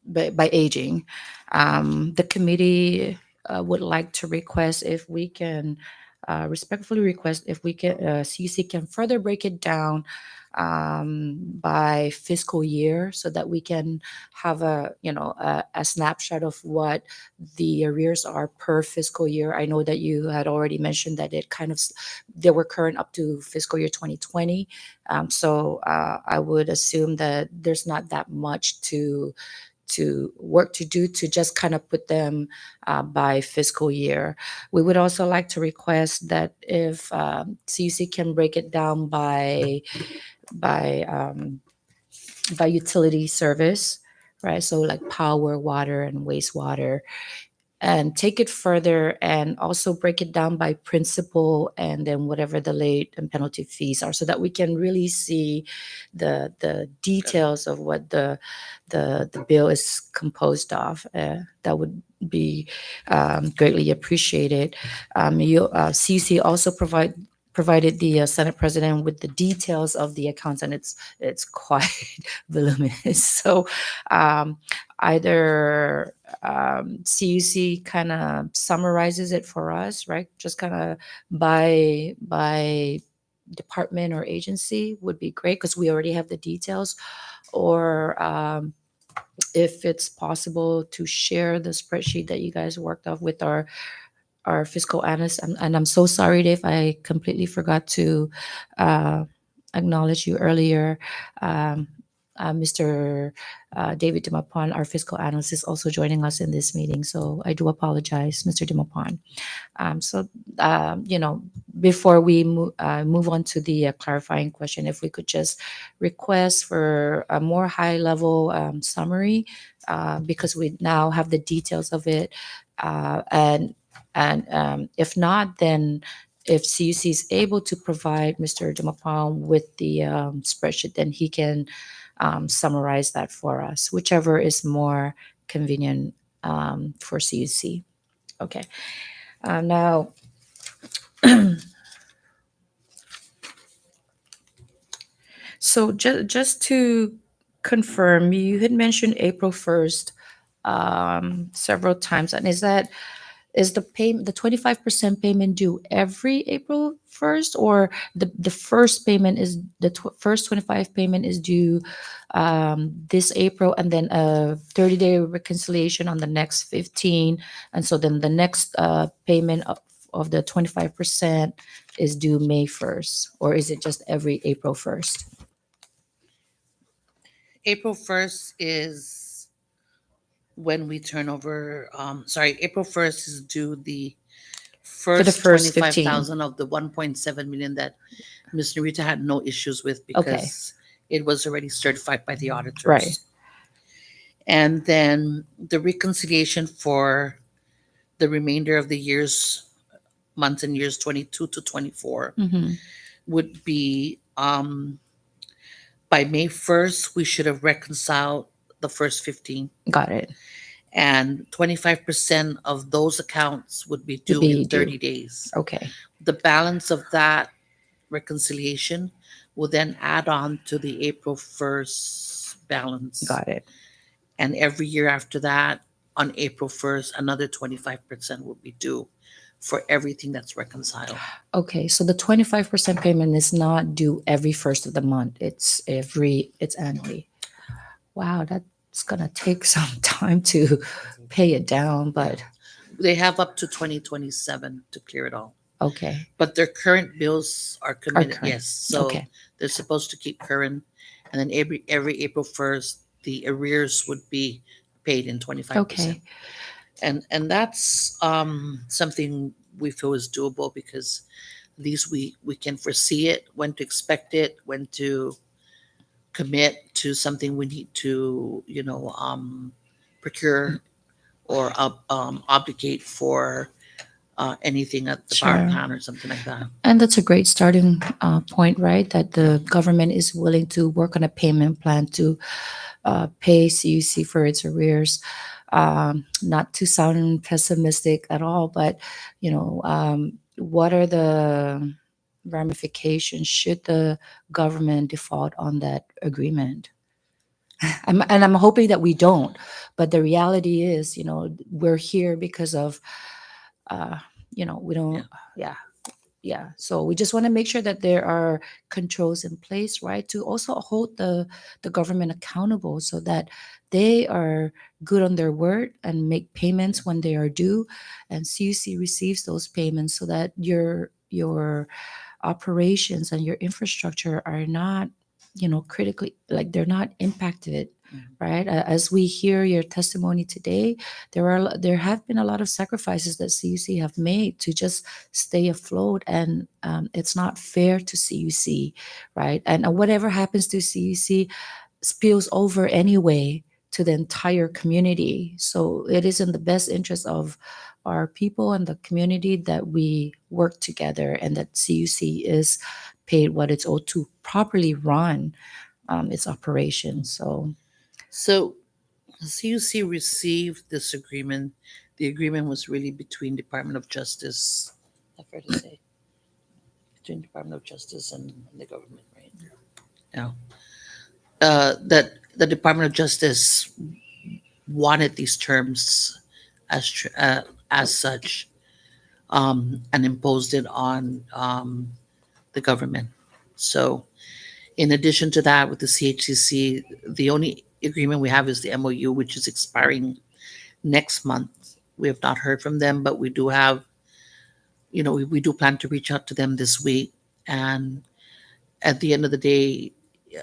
by aging. The committee would like to request if we can, respectfully request if we can, CC can further break it down by fiscal year, so that we can have a snapshot of what the arrears are per fiscal year. I know that you had already mentioned that it kind of they were current up to fiscal year 2020. So I would assume that there's not that much to work to do to just kind of put them by fiscal year. We would also like to request that if CUC can break it down by by utility service, right? So like power, water, and wastewater, and take it further and also break it down by principal and then whatever the late and penalty fees are, so that we can really see the details of what the bill is composed of. That would be greatly appreciated. CC also provided the Senate President with the details of the accounts, and it's quite voluminous. So either CUC kind of summarizes it for us, right? Just kind of by department or agency would be great, because we already have the details. Or if it's possible to share the spreadsheet that you guys worked off with our fiscal analyst. And I'm so sorry, Dave, I completely forgot to uh, acknowledge you earlier. Um, Mr. David Dimapon, our fiscal analyst, is also joining us in this meeting. So I do apologize, Mr. Dimapon. So, before we move on to the clarifying question, if we could just request for a more high level summary, because we now have the details of it. And if not, then if CUC is able to provide Mr. Dimapong with the spreadsheet, then he can summarize that for us, whichever is more convenient for CUC. Okay. Now, so just to confirm, you had mentioned April 1st several times, and is the 25% payment due every April 1st, or the first payment is first 25 payment is due this April, and then a 30-day reconciliation on the next 15, and so then the next payment of the 25% is due May 1st, or is it just every April 1st? April 1st is when we turn over, April 1st is due the the first first 25,000 of the 1.7 million that Ms. Narita had no issues with because it was already certified by the auditors. Right. And then the reconciliation for the remainder of the years, months and years 22 to 24 Mm-hmm. would be by May 1st, we should have reconciled the first 15. Got it. And 25% of those accounts would be due be in due. 30 days. Okay. The balance of that reconciliation will then add on to the April 1st balance. Got it. And every year after that, on April 1st, another 25% will be due for everything that's reconciled. Okay, so the 25% payment is not due every first of the month. It's annually. Wow, that's gonna take some time to pay it down, but They have up to 2027 to clear it all. okay. But their current bills are committed, current. yes. So Okay. they're supposed to keep current. And then every April 1st, the arrears would be paid in 25%. Okay. And that's something we feel is doable because at least we can foresee it, when to expect it, when to commit to something we need to procure or obligate for anything at the power Sure. plant or something like that. And that's a great starting point, right? That the government is willing to work on a payment plan to pay CUC for its arrears. Not to sound pessimistic at all, but what are the ramifications should the government default on that agreement? I'm hoping that we don't, but the reality is, we're here because of, we don't, yeah. So we just want to make sure that there are controls in place, right, to also hold the government accountable, so that they are good on their word and make payments when they are due, and CUC receives those payments, so that your operations and your infrastructure are not, critically, like, they're not impacted. Right. As we hear your testimony today, there have been a lot of sacrifices that CUC have made to just stay afloat, and it's not fair to CUC, right? And whatever happens to CUC spills over anyway to the entire community. So it is in the best interest of our people and the community that we work together, and that CUC is paid what it's owed to properly run its operations. So CUC received this agreement. The agreement was really between Department of Justice, not fair to say, between Department of Justice and the government, right? Yeah. That the Department of Justice wanted these terms as such, and imposed it on the government. So, in addition to that, with the CHCC, the only agreement we have is the MOU, which is expiring next month. We have not heard from them, but we do have, we do plan to reach out to them this week. And at the end of the day,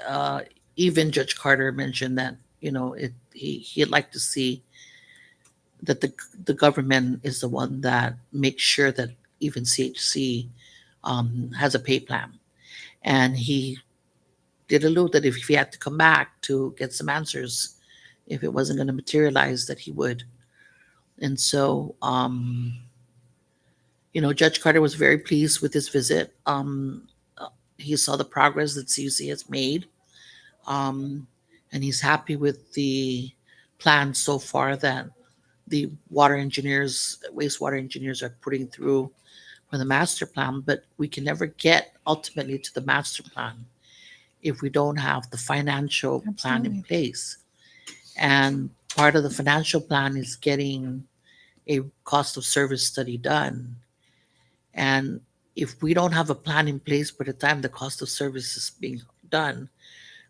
uh, even Judge Carter mentioned that, he'd like to see that the government is the one that makes sure that even CHC has a pay plan. And he did allude that if he had to come back to get some answers, if it wasn't going to materialize, that he would. And so, Judge Carter was very pleased with his visit. He saw the progress that CUC has made, um, and he's happy with the plan so far that the wastewater engineers are putting through for the master plan. But we can never get ultimately to the master plan if we don't have the financial plan in Absolutely. place. And part of the financial plan is getting a cost of service study done. And if we don't have a plan in place by the time the cost of service is being done,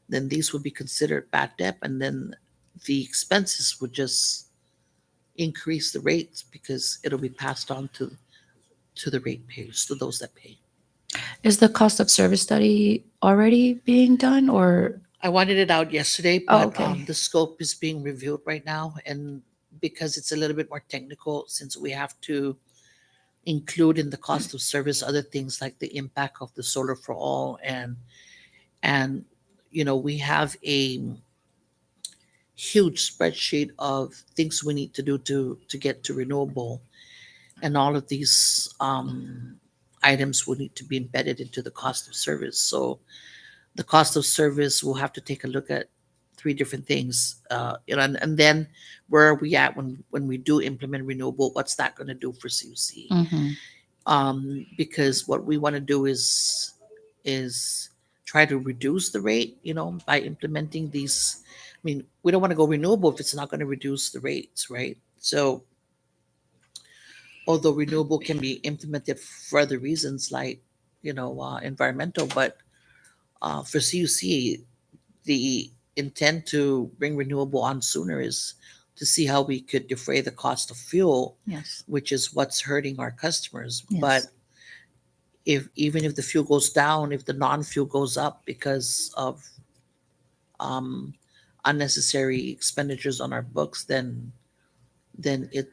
then these would be considered bad debt, and then the expenses would just increase the rates because it'll be passed on to the ratepayers, to those that pay. is the cost of service study already being done, or I wanted it out yesterday, Oh, but okay. the scope is being reviewed right now, and because it's a little bit more technical, since we have to include in the cost of service other things like the impact of the solar for all, and we have a huge spreadsheet of things we need to do to get to renewable, and all of these items will need to be embedded into the cost of service. So the cost of service will have to take a look at three different things, and then where are we at when we do implement renewable? What's that going to do for CUC? Mhm. Because what we want to do is try to reduce the rate, by implementing these. I mean, we don't want to go renewable if it's not going to reduce the rates, right? So, although renewable can be implemented for other reasons like, environmental, but for CUC, the intent to bring renewable on sooner is to see how we could defray the cost of fuel, Yes. which is what's hurting our customers. Yes. But if even if the fuel goes down, if the non-fuel goes up because of um, unnecessary expenditures on our books, then it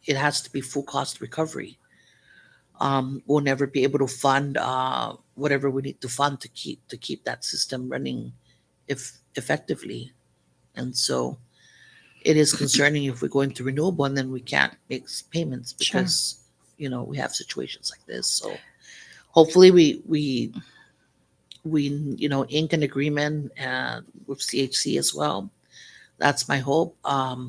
has to be full cost recovery. We'll never be able to fund whatever we need to fund to keep that system running effectively. And so it is concerning if we go into renewable and then we can't make payments Sure. because we have situations like this. So hopefully we ink an agreement with CHC as well. That's my hope. Other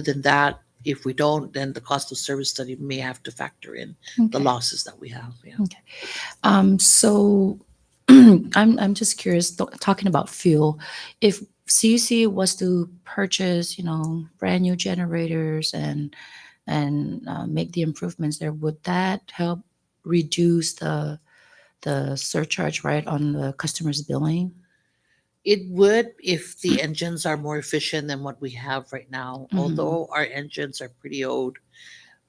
than that, if we don't, then the cost of service study may have to factor in the Okay. losses that we have. Yeah. So I'm just curious, talking about fuel, if CUC was to purchase, brand new generators and make the improvements there, would that help reduce the surcharge, right, on the customer's billing? It would if the engines are more efficient than what we have right now. Mhm. Although our engines are pretty old,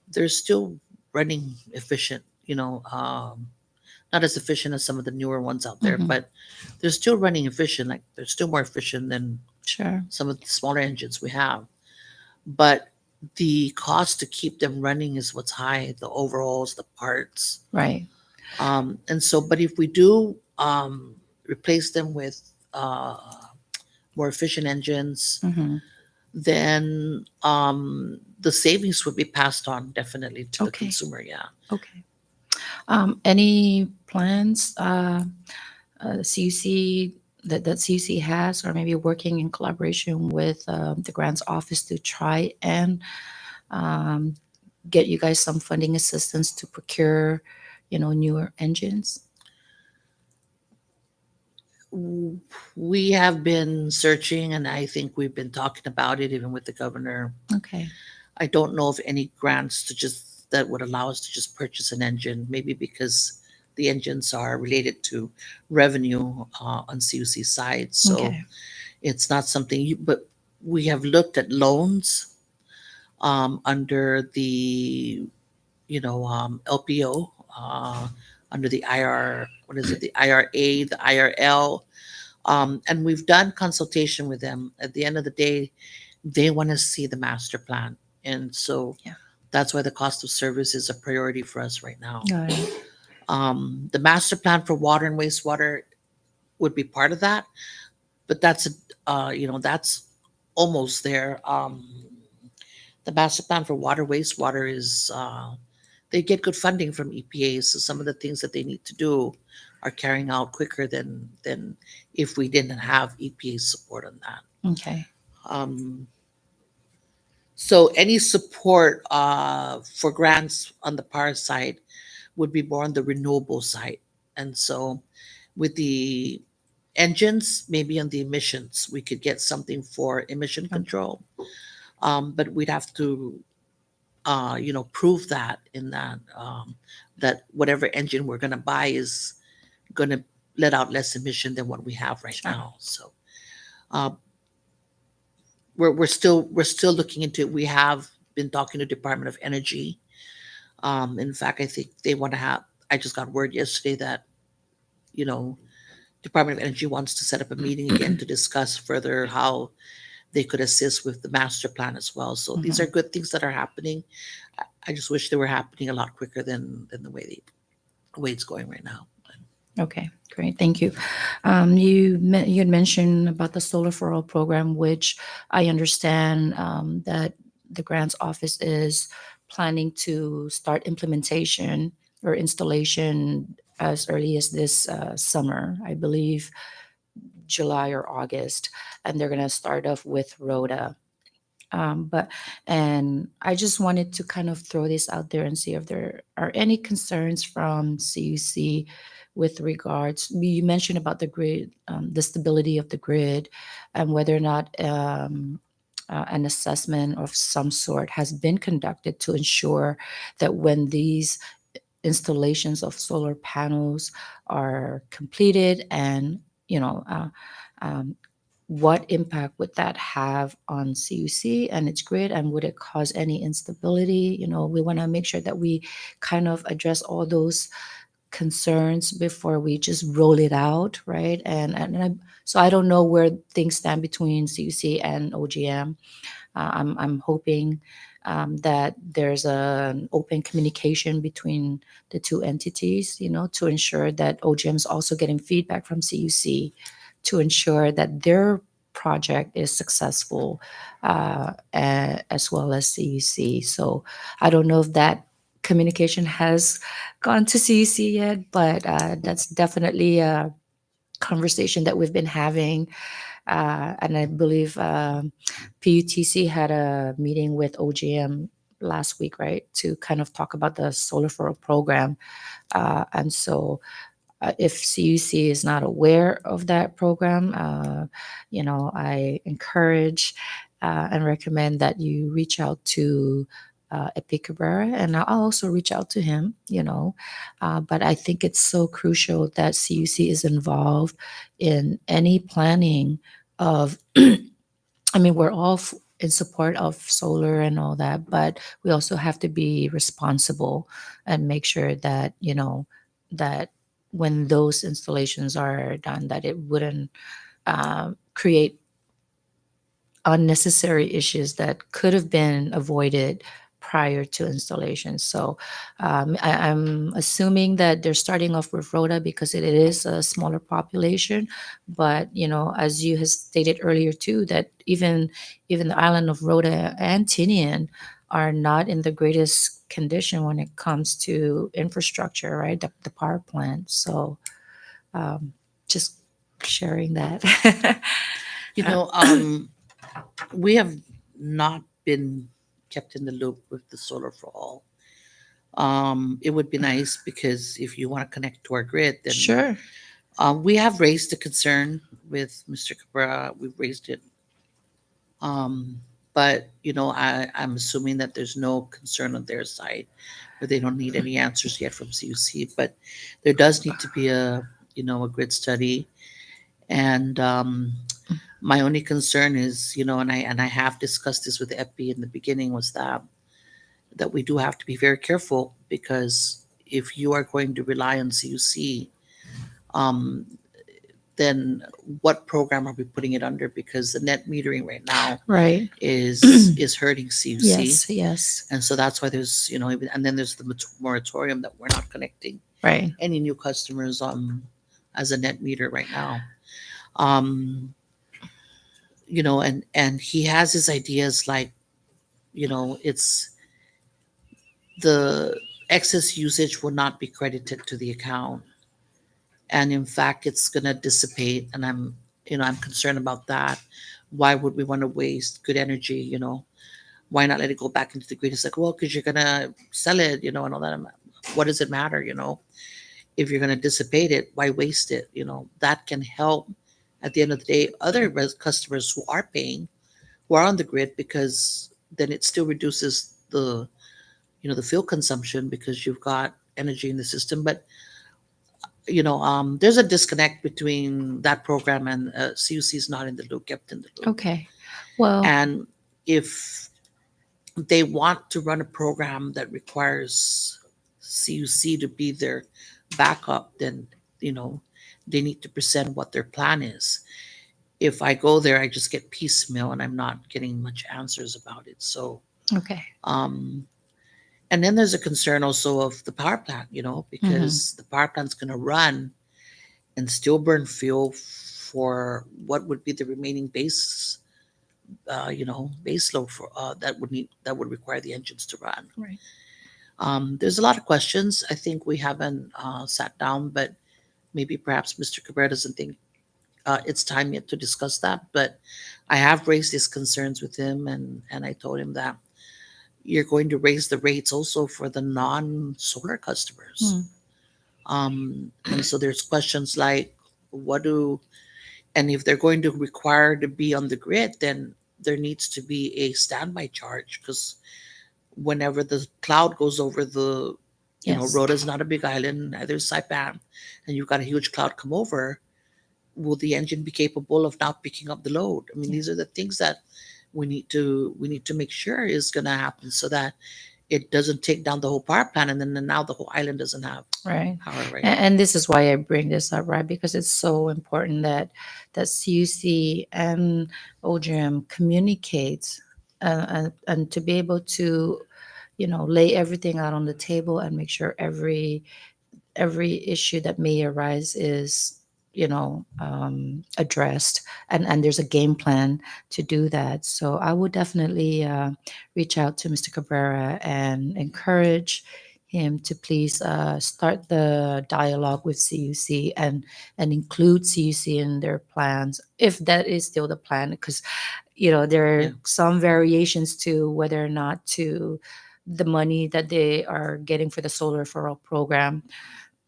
they're still running efficient. Not as efficient as some of the newer ones out there, Mhm. but they're still running efficient. Like they're still more efficient than Sure. some of the smaller engines we have. But the cost to keep them running is what's high. The overalls, the parts, Right. and so. But if we do replace them with more efficient engines, Mhm. then the savings would be passed on definitely to the Okay. consumer. Yeah. Okay. Any plans CUC that CUC has, or maybe working in collaboration with the grants office to try and um, get you guys some funding assistance to procure, newer engines? We have been searching, and I think we've been talking about it even with the governor. Okay. I don't know of any grants to just that would allow us to just purchase an engine. Maybe because the engines are related to revenue on CUC side, so Okay. it's not something. But we have looked at loans under the LPO, under the IR. What is it? The IRA, the IRL. And we've done consultation with them. At the end of the day, they want to see the master plan, and so Yeah. that's why the cost of service is a priority for us right now. Got it. The master plan for water and wastewater would be part of that, but that's almost there. The master plan for water wastewater is they get good funding from EPA, so some of the things that they need to do are carrying out quicker than if we didn't have EPA support on that. Okay. Um, so any support for grants on the power side would be more on the renewable side, and so with the engines, maybe on the emissions, we could get something for emission Okay. control. But we'd have to prove that in that whatever engine we're going to buy is going to let out less emission than what we have right Sure. now. So uh, we're still looking into it. We have been talking to Department of Energy. In fact, I think they want to have. I just got word yesterday that you know Department of Energy wants to set up a meeting again to discuss further how they could assist with the master plan as well. So these are good things that are happening. I just wish they were happening a lot quicker than the way it's going right now. Okay, great. Thank you. You had mentioned about the Solar for All program, which I understand that the grants office is planning to start implementation or installation as early as this summer, I believe July or August, and they're going to start off with Rhoda. And I just wanted to kind of throw this out there and see if there are any concerns from CUC with regards. You mentioned about the grid, the stability of the grid, and whether or not an assessment of some sort has been conducted to ensure that when these installations of solar panels are completed and um, what impact would that have on CUC and its grid, and would it cause any instability? We want to make sure that we kind of address all those concerns before we just roll it out, right? So I don't know where things stand between CUC and OGM. I'm hoping that there's an open communication between the two entities, to ensure that OGM is also getting feedback from CUC to ensure that their project is successful, as well as CUC. So I don't know if that communication has gone to CUC yet, but that's definitely a conversation that we've been having. And I believe PUTC had a meeting with OGM last week, right, to kind of talk about the Solar for All program. And so if CUC is not aware of that program, I encourage and recommend that you reach out to Epi Cabrera, and I'll also reach out to him, but I think it's so crucial that CUC is involved in any planning of, I mean, we're all in support of solar and all that, but we also have to be responsible and make sure that, that when those installations are done, that it wouldn't create unnecessary issues that could have been avoided prior to installation. So I'm assuming that they're starting off with Rhoda because it is a smaller population. But as you have stated earlier too, that even the island of Rhoda and Tinian are not in the greatest condition when it comes to infrastructure, right? The power plant. So just sharing that. You know, we have not been kept in the loop with the solar for all. It would be nice because if you want to connect to our grid, then Sure. we have raised the concern with Mr. Cabrera. We've raised it. Um, but I'm assuming that there's no concern on their side, or they don't need any answers yet from CUC. But there does need to be a grid study, and my only concern is, and I have discussed this with Epi in the beginning, was that we do have to be very careful, because if you are going to rely on CUC, um, then what program are we putting it under? Because the net metering right now Right. is hurting CUC. Yes. Yes. And so that's why there's, and then there's the moratorium that we're not connecting Right. any new customers as a net meter right now. Um, and he has his ideas, like, it's the excess usage will not be credited to the account. And in fact, it's going to dissipate. And I'm concerned about that. Why would we want to waste good energy? Why not let it go back into the grid? It's like, well, because you're going to sell it, and all that. What does it matter? If you're going to dissipate it, why waste it? That can help at the end of the day other customers who are paying, who are on the grid, because then it still reduces the fuel consumption, because you've got energy in the system. But there's a disconnect between that program, and CUC is not in the loop, kept in the loop. Okay. Well. And if they want to run a program that requires CUC to be their backup, then they need to present what their plan is. If I go there, I just get piecemeal, and I'm not getting much answers about it. So, Okay. and then there's a concern also of the power plant, because the power plant's going to run and still burn fuel for what would be the remaining base load for that would require the engines to run. Right. There's a lot of questions. I think we haven't sat down, but maybe perhaps Mr. Cabrera doesn't think it's time yet to discuss that. But I have raised these concerns with him, and I told him that you're going to raise the rates also for the non-solar customers. And so there's questions like, and if they're going to require to be on the grid, then there needs to be a standby charge, because whenever the cloud goes over the, Yes. Rhoda's not a big island, neither is Saipan, and you've got a huge cloud come over, will the engine be capable of now picking up the load? I mean, these are the things that we need to make sure is going to happen, so that it doesn't take down the whole power plant, and then now the whole island doesn't have Right. power. Right. And this is why I bring this up, right? Because it's so important that CUC and OGM communicates, and to be able to, lay everything out on the table and make sure every issue that may arise is addressed, and there's a game plan to do that. So I would definitely reach out to Mr. Cabrera and encourage him to please start the dialogue with CUC, and include CUC in their plans, if that is still the plan, because there are some variations to whether or not to the money that they are getting for the solar for all program.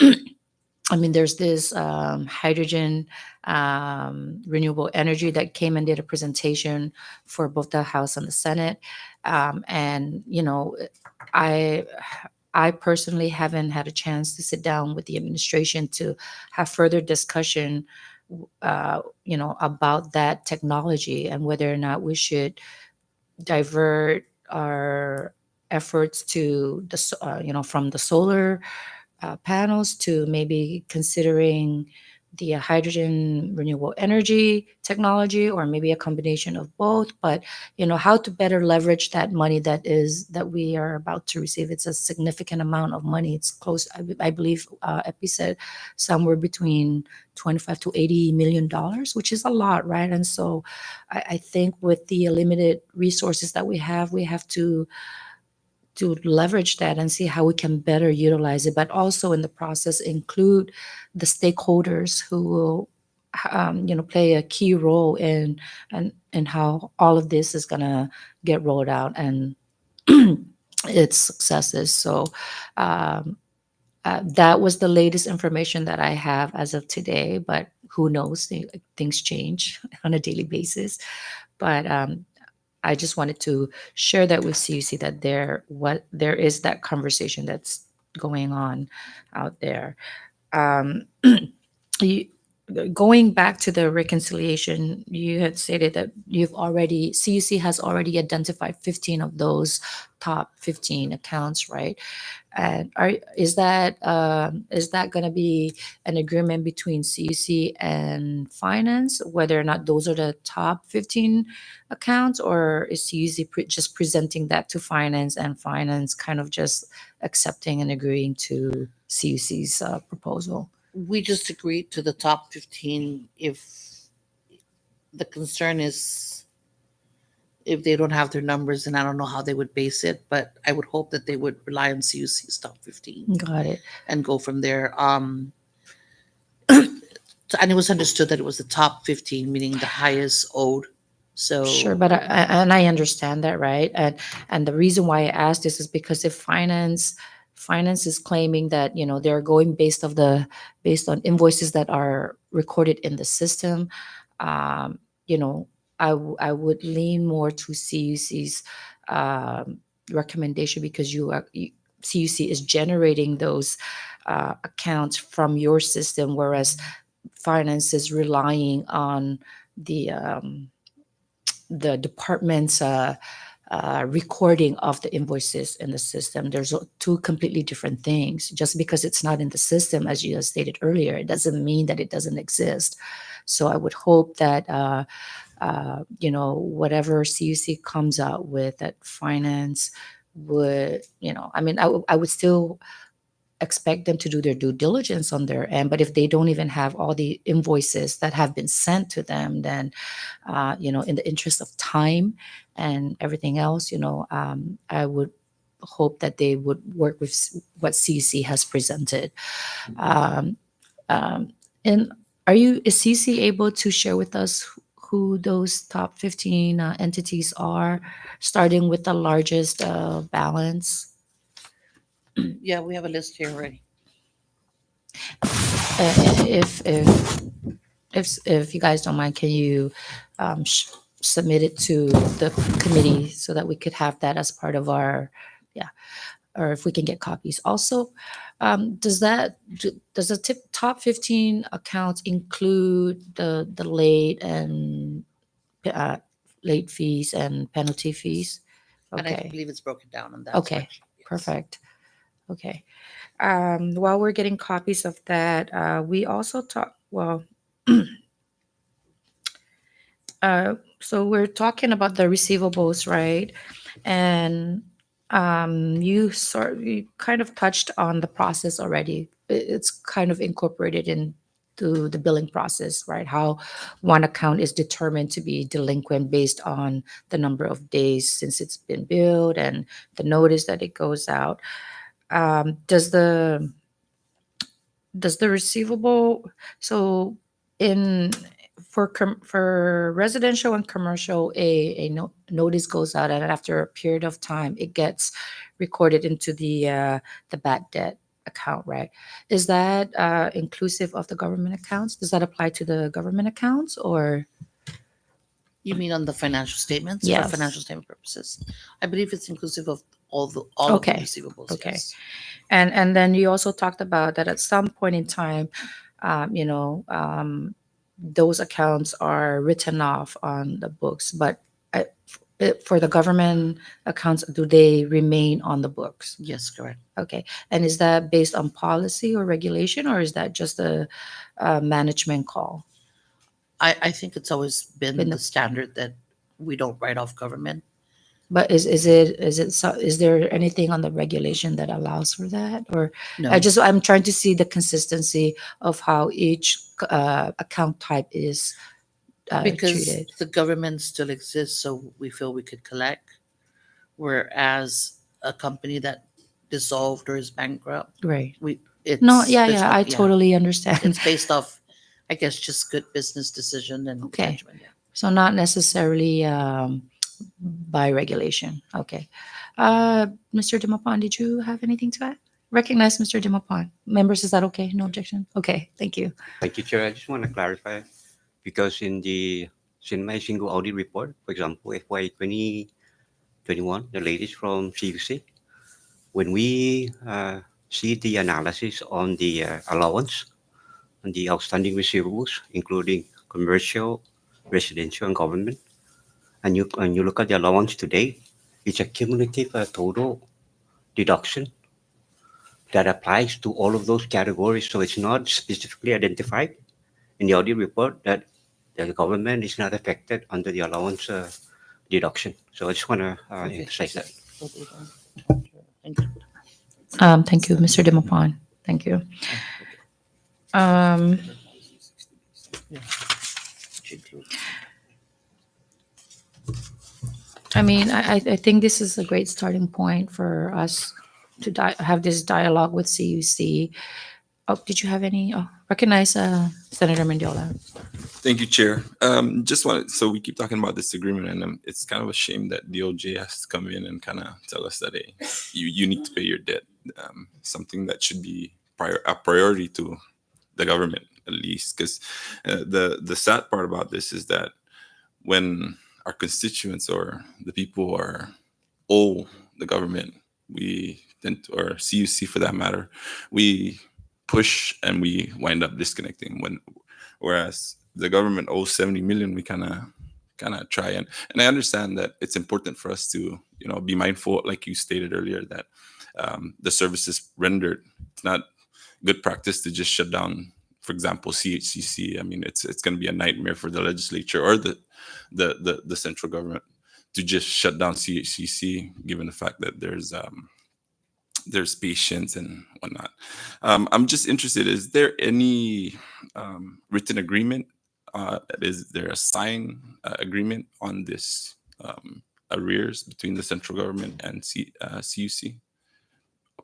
I mean, there's this hydrogen renewable energy that came and did a presentation for both the House and the Senate. And, I personally haven't had a chance to sit down with the administration to have further discussion, about that technology, and whether or not we should divert our efforts to from the solar panels to maybe considering the hydrogen renewable energy technology, or maybe a combination of both. But how to better leverage that money that we are about to receive. It's a significant amount of money. It's close, I believe, Epi said somewhere between 25 to 80 million dollars, which is a lot, right? And so I think with the limited resources that we have to leverage that and see how we can better utilize it, but also in the process include the stakeholders who will play a key role in how all of this is going to get rolled out and its successes. So that was the latest information that I have as of today, but who knows, things change on a daily basis. But I just wanted to share that with CUC, that there is that conversation that's going on out there. Um, you, Going back to the reconciliation, you had stated that CUC has already identified 15 of those top 15 accounts, right? And is that going to be an agreement between CUC and finance, whether or not those are the top 15 accounts, or is CUC just presenting that to finance, and finance kind of just accepting and agreeing to CUC's proposal? We just agreed to the top 15. If the concern is if they don't have their numbers, and I don't know how they would base it, but I would hope that they would rely on CUC's top 15 Got it. and go from there. And it was understood that it was the top 15, meaning the highest owed. So Sure, but I understand that, right? And the reason why I asked this is because if finance is claiming that they're going based on invoices that are recorded in the system, um, you know, I would lean more to CUC's recommendation, because CUC is generating those accounts from your system, whereas finance is relying on the department's recording of the invoices in the system. There's two completely different things. Just because it's not in the system, as you stated earlier, it doesn't mean that it doesn't exist. So I would hope that whatever CUC comes out with, that finance would, I would still expect them to do their due diligence on their end. But if they don't even have all the invoices that have been sent to them, then in the interest of time and everything else, I would hope that they would work with what CC has presented. um, and is CC able to share with us who those top 15 entities are, starting with the largest balance? yeah, we have a list here already. If you guys don't mind, can you submit it to the committee so that we could have that as part of our, yeah, or if we can get copies. Also, does the top 15 accounts include the late and uh, late fees and penalty fees? And I Okay. believe it's broken down on that. Okay. spreadsheet, yes. Perfect. Okay. While we're getting copies of that, we also talk. Well, so we're talking about the receivables, right? And you kind of touched on the process already. It's kind of incorporated into the billing process, right? How one account is determined to be delinquent based on the number of days since it's been billed and the notice that it goes out. Does the receivable, so in for residential and commercial, notice goes out, and after a period of time it gets recorded into the bad debt account, right? Is that inclusive of the government accounts? Does that apply to the government accounts, or? You mean on the financial statements? Yes. For financial statement purposes, I believe it's inclusive of all of the Okay. receivables. Okay. Yes. And then you also talked about that at some point in time, you know, those accounts are written off on the books. But for the government accounts, do they remain on the books? Yes, correct. Okay. And is that based on policy or regulation, or is that just a management call? I think it's always Been been the- the standard that we don't write off government. But is there anything on the regulation that allows for that? Or No, I'm trying to see the consistency of how each account type is because treated. the government still exists, so we feel we could collect. Whereas a company that dissolved or is bankrupt, Right. it's No, yeah, there's yeah, no- I totally understand. It's based off, I guess, just good business decision and Okay. judgment. Yeah. So not necessarily by regulation. Okay. Mr. Dimapan, did you have anything to add? Recognize Mr. Dimapan. Members, is that okay? No objection? Okay, thank you. Thank you, Chair. I just want to clarify because in the CNMI single audit report, for example, FY 2021, the latest from CUC, when we see the analysis on the allowance and the outstanding receivables, including commercial, residential, and government, and you look at the allowance today, it's a cumulative total deduction that applies to all of those categories. So it's not specifically identified in the audit report that the government is not affected under the allowance deduction. So I just want to emphasize that. Thank you, Mr. Dimapan. Thank you. I mean, I think this is a great starting point for us to have this dialogue with CUC. Oh, did you have any? Oh, recognize Senator Mendiola. Thank you, Chair. Just wanted, so we keep talking about this agreement, and it's kind of a shame that DOJ has to come in and kind of tell us that, hey, you need to pay your debt. Something that should be a priority to the government, at least, because the sad part about this is that when our constituents or the people who are owe the government, we tend to, or CUC for that matter, we push and we wind up disconnecting. Whereas the government owes 70 million, we kind of try and I understand that it's important for us to be mindful, like you stated earlier, that the services rendered. It's not good practice to just shut down, for example, CHCC. I mean, it's going to be a nightmare for the legislature or the central government to just shut down CHCC, given the fact that there's patients and whatnot. I'm just interested, is there any written agreement? Is there a signed agreement on this arrears between the central government and CUC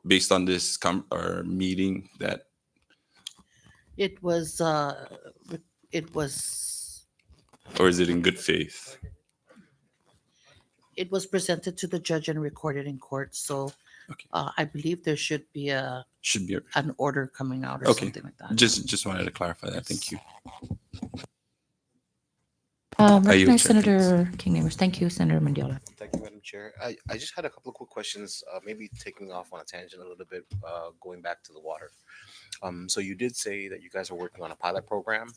based on this meeting that? It was Or is it in good faith? it was presented to the judge and recorded in court. So Okay. I believe there should be Should be. an order coming out or Okay. something like that. Just wanted to clarify that. Thank you. Recognize Chair, thanks. Senator King Neighbors. Thank you, Senator Mendiola. Thank you, Madam Chair. I just had a couple of quick questions, maybe taking off on a tangent a little bit, going back to the water. So you did say that you guys are working on a pilot program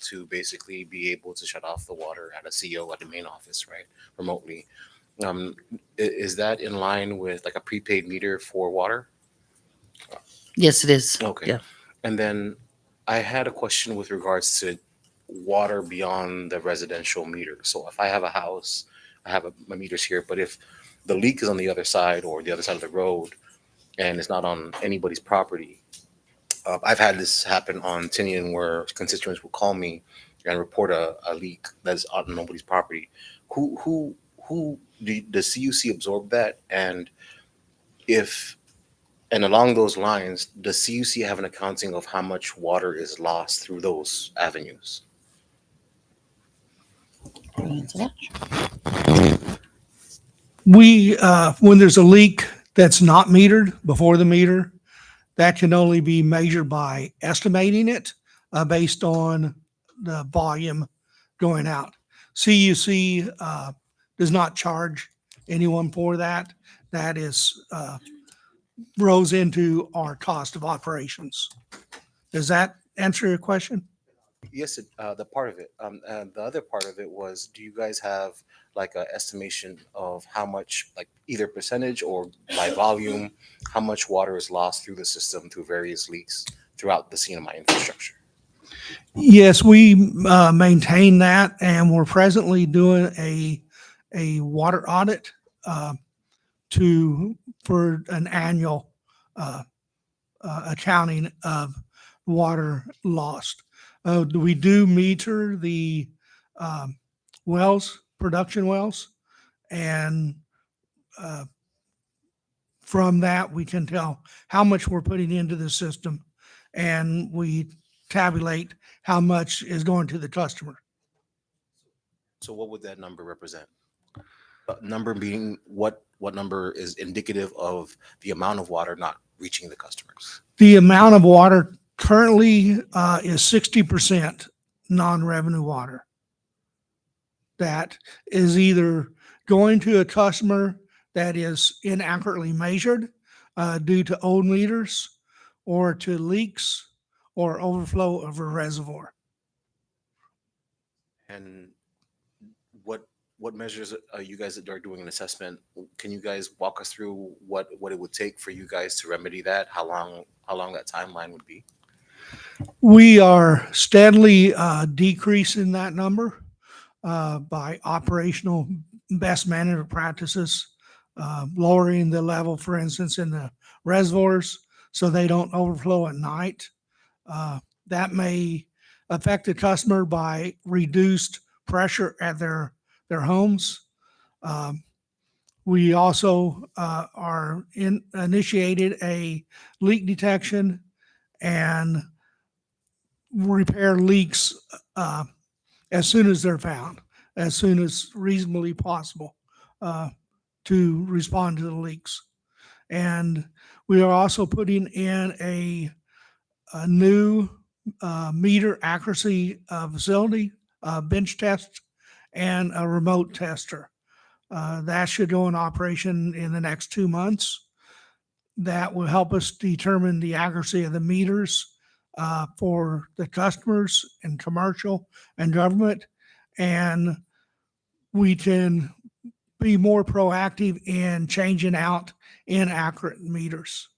to basically be able to shut off the water at a CO at the main office, right, remotely. Is that in line with like a prepaid meter for water? Yes, it is. Okay. Yeah. And then I had a question with regards to water beyond the residential meter. So if I have a house, I have my meters here, but if the leak is on the other side or the other side of the road and it's not on anybody's property, I've had this happen on Tinian where constituents will call me and report a leak that's on nobody's property. Who does CUC absorb that? And along those lines, does CUC have an accounting of how much water is lost through those avenues? We, when there's a leak that's not metered before the meter, that can only be measured by estimating it based on the volume going out. CUC does not charge anyone for that. That is rolls into our cost of operations. Does that answer your question? Yes, the part of it. And the other part of it was, do you guys have like a estimation of how much, like either percentage or by volume, how much water is lost through the system through various leaks throughout the CNMI infrastructure? Yes, we maintain that, and we're presently doing a water audit uh, to for an annual uh, accounting of water lost. We do meter the wells, production wells, and uh, from that we can tell how much we're putting into the system, and we tabulate how much is going to the customer. So what would that number represent? Number being what number is indicative of the amount of water not reaching the customers? The amount of water currently is 60% non-revenue water. That is either going to a customer that is inaccurately measured due to old meters or to leaks or overflow of a reservoir. And what measures are you guys that are doing an assessment? Can you guys walk us through what it would take for you guys to remedy that? How long that timeline would be? We are steadily decreasing that number by operational best management practices, lowering the level, for instance, in the reservoirs so they don't overflow at night. That may affect the customer by reduced pressure at their homes. Um, we also initiated a leak detection and repair leaks as soon as they're found, as soon as reasonably possible uh, to respond to the leaks. And we are also putting in a new meter accuracy facility, bench test, and a remote tester. That should go in operation in the next 2 months. That will help us determine the accuracy of the meters for the customers and commercial and government. And we can be more proactive in changing out inaccurate meters.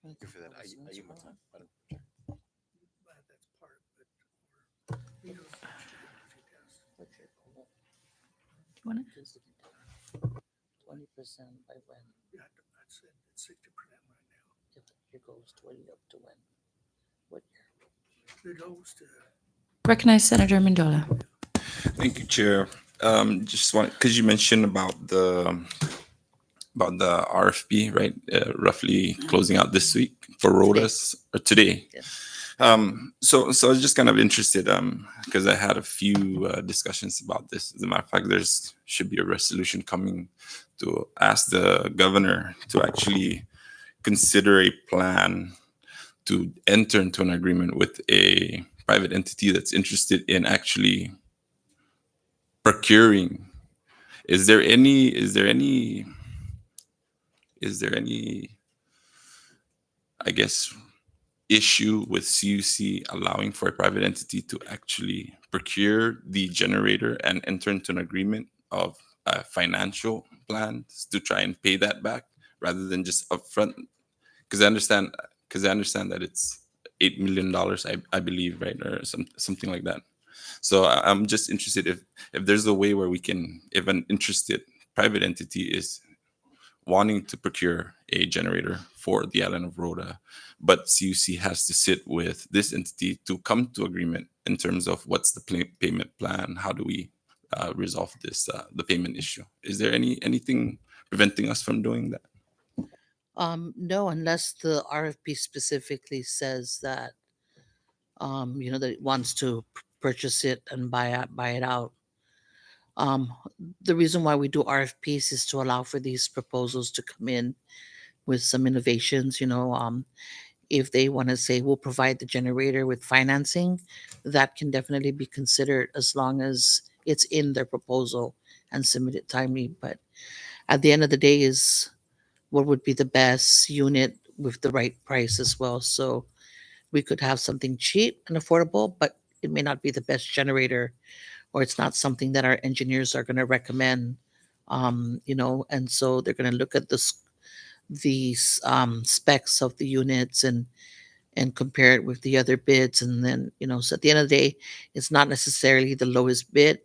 Thank you for that. I yield my time, Madam Chair. You wanna- 20% by when? Yeah, that's it. It's 60% right now. It goes 20 up to when? What year? It goes to Recognize Senator Mendola. Thank you, Chair. Just want, because you mentioned about the RFP, right? Roughly closing out this week for ROTAs or today. Yes. So I was just kind of interested because I had a few discussions about this. As a matter of fact, should be a resolution coming to ask the governor to actually consider a plan to enter into an agreement with a private entity that's interested in actually procuring. Is there any I guess issue with CUC allowing for a private entity to actually procure the generator and enter into an agreement of financial plans to try and pay that back rather than just upfront? Because I understand that it's $8 million, I believe, right, or something like that. So I'm just interested if there's a way where we can, if an interested private entity is wanting to procure a generator for the island of Rota, but CUC has to sit with this entity to come to agreement in terms of what's the payment plan. How do we resolve this the payment issue? Is there anything preventing us from doing that? No, unless the RFP specifically says that, that it wants to purchase it and buy it out. The reason why we do RFPs is to allow for these proposals to come in with some innovations. If they want to say we'll provide the generator with financing, that can definitely be considered as long as it's in their proposal and submitted timely. But at the end of the day, is what would be the best unit with the right price as well. So we could have something cheap and affordable, but it may not be the best generator, or it's not something that our engineers are going to recommend. And so they're going to look at these specs of the units and compare it with the other bids, and then so at the end of the day, it's not necessarily the lowest bid.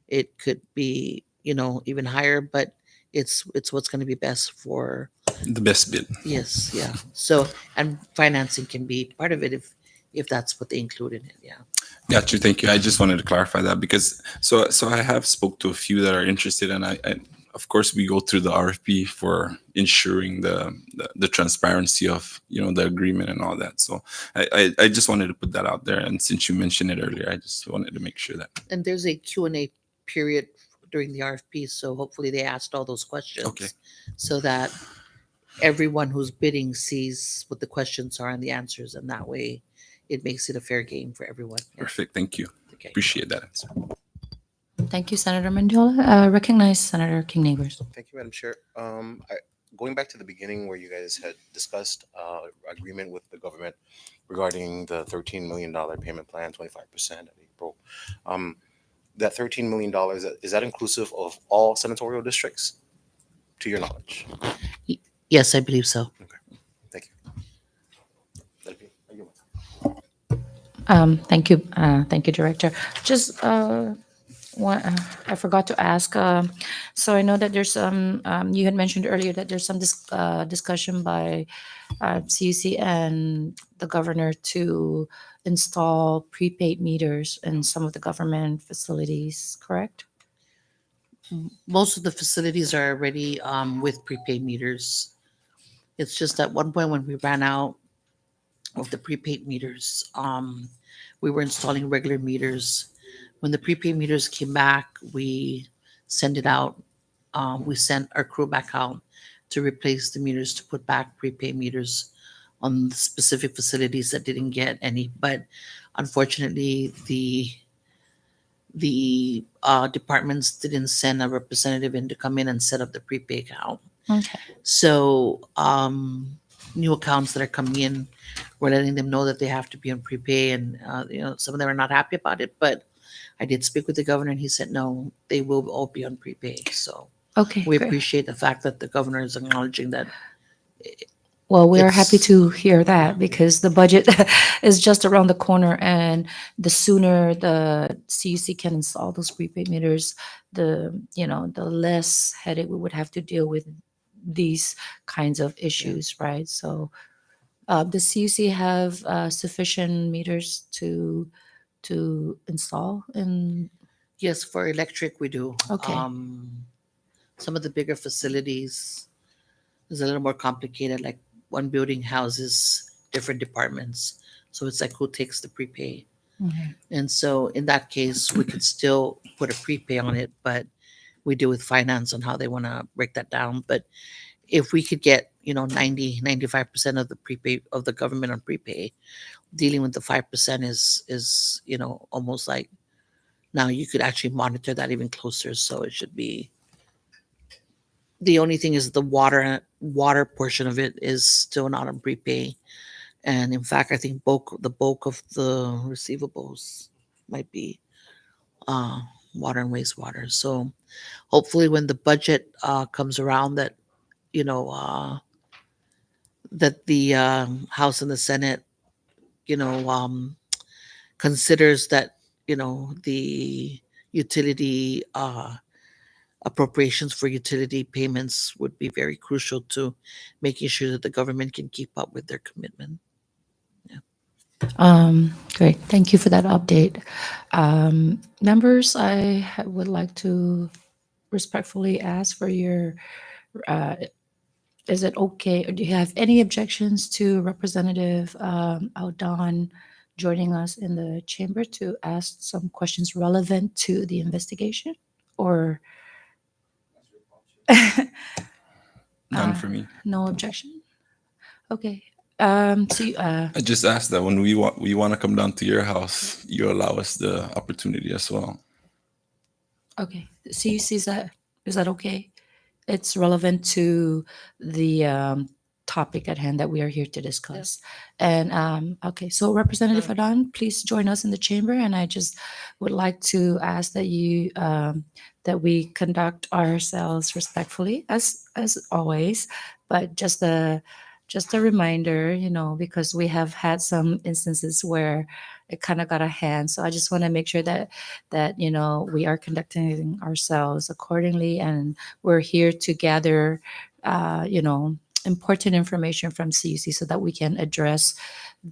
It could be even higher, but it's what's going to be best for. The best bid. Yes, yeah. So, and financing can be part of it if that's what they include in it. Yeah. Got you. Thank you. I just wanted to clarify that because so I have spoke to a few that are interested, and I of course we go through the RFP for ensuring the transparency of the agreement and all that. So I just wanted to put that out there, and since you mentioned it earlier, I just wanted to make sure that. And there's a Q&A period during the RFP, so hopefully they asked all those questions. Okay. So that everyone who's bidding sees what the questions are and the answers, and that way it makes it a fair game for everyone. Yeah. Perfect. Thank you. Okay. Appreciate that answer. Thank you, Senator Mendiola. Recognize Senator King Neighbors. Thank you, Madam Chair. Going back to the beginning where you guys had discussed agreement with the government regarding the $13 million payment plan, 25% in April. That $13 million, is that inclusive of all senatorial districts, to your knowledge? Yes, I believe so. Thank you. That'd be- are you- Thank you, Director. Just I forgot to ask. So I know that there's some. You had mentioned earlier that there's some discussion by CUC and the governor to install prepaid meters in some of the government facilities. Correct? Most of the facilities are already with prepaid meters. It's just at one point when we ran out of the prepaid meters, we were installing regular meters. When the prepaid meters came back, we sent it out. We sent our crew back out to replace the meters, to put back prepaid meters on the specific facilities that didn't get any. But unfortunately, the departments didn't send a representative in to come in and set up the prepaid account. Okay. So new accounts that are coming in, we're letting them know that they have to be on prepay, and some of them are not happy about it. But I did speak with the governor, and he said no, they will all be on prepay. So Okay. we great. appreciate the fact that the governor is acknowledging that. Well, we are happy It's- to hear that because the budget is just around the corner, and the sooner the CUC can install those prepaid meters, the less headache we would have to deal with these kinds of issues, right? So, does CUC have sufficient meters to install? And Yes, for electric we do. Okay. Some of the bigger facilities is a little more complicated. Like one building houses different departments, so it's like who takes the prepay. Okay. And so in that case, we could still put a prepay on it, but we deal with finance on how they want to break that down. But if we could get 95% of the prepay of the government on prepay, dealing with the 5% is almost like, now you could actually monitor that even closer. So it should be, the only thing is the water portion of it is still not on prepay. And in fact, I think the bulk of the receivables might be water and wastewater. So hopefully when the budget comes around, that that the House and the Senate considers that the utility appropriations for utility payments would be very crucial to making sure that the government can keep up with their commitment. Great. Thank you for that update. Members, would like to respectfully ask for your, is it okay, or do you have any objections to Representative Aldon joining us in the chamber to ask some questions relevant to the investigation? Or None for me. no objection? Okay. I just asked that when we want to come down to your house, you allow us the opportunity as well. Okay. CUC, is that okay? It's relevant to the topic at hand that we are here to discuss. And okay, so Representative Adan, please join us in the chamber. And I just would like to ask that you that we conduct ourselves respectfully, as always. But just a reminder, because we have had some instances where it kind of got a hand. So I just want to make sure that we are conducting ourselves accordingly, and we're here to gather important information from CUC so that we can address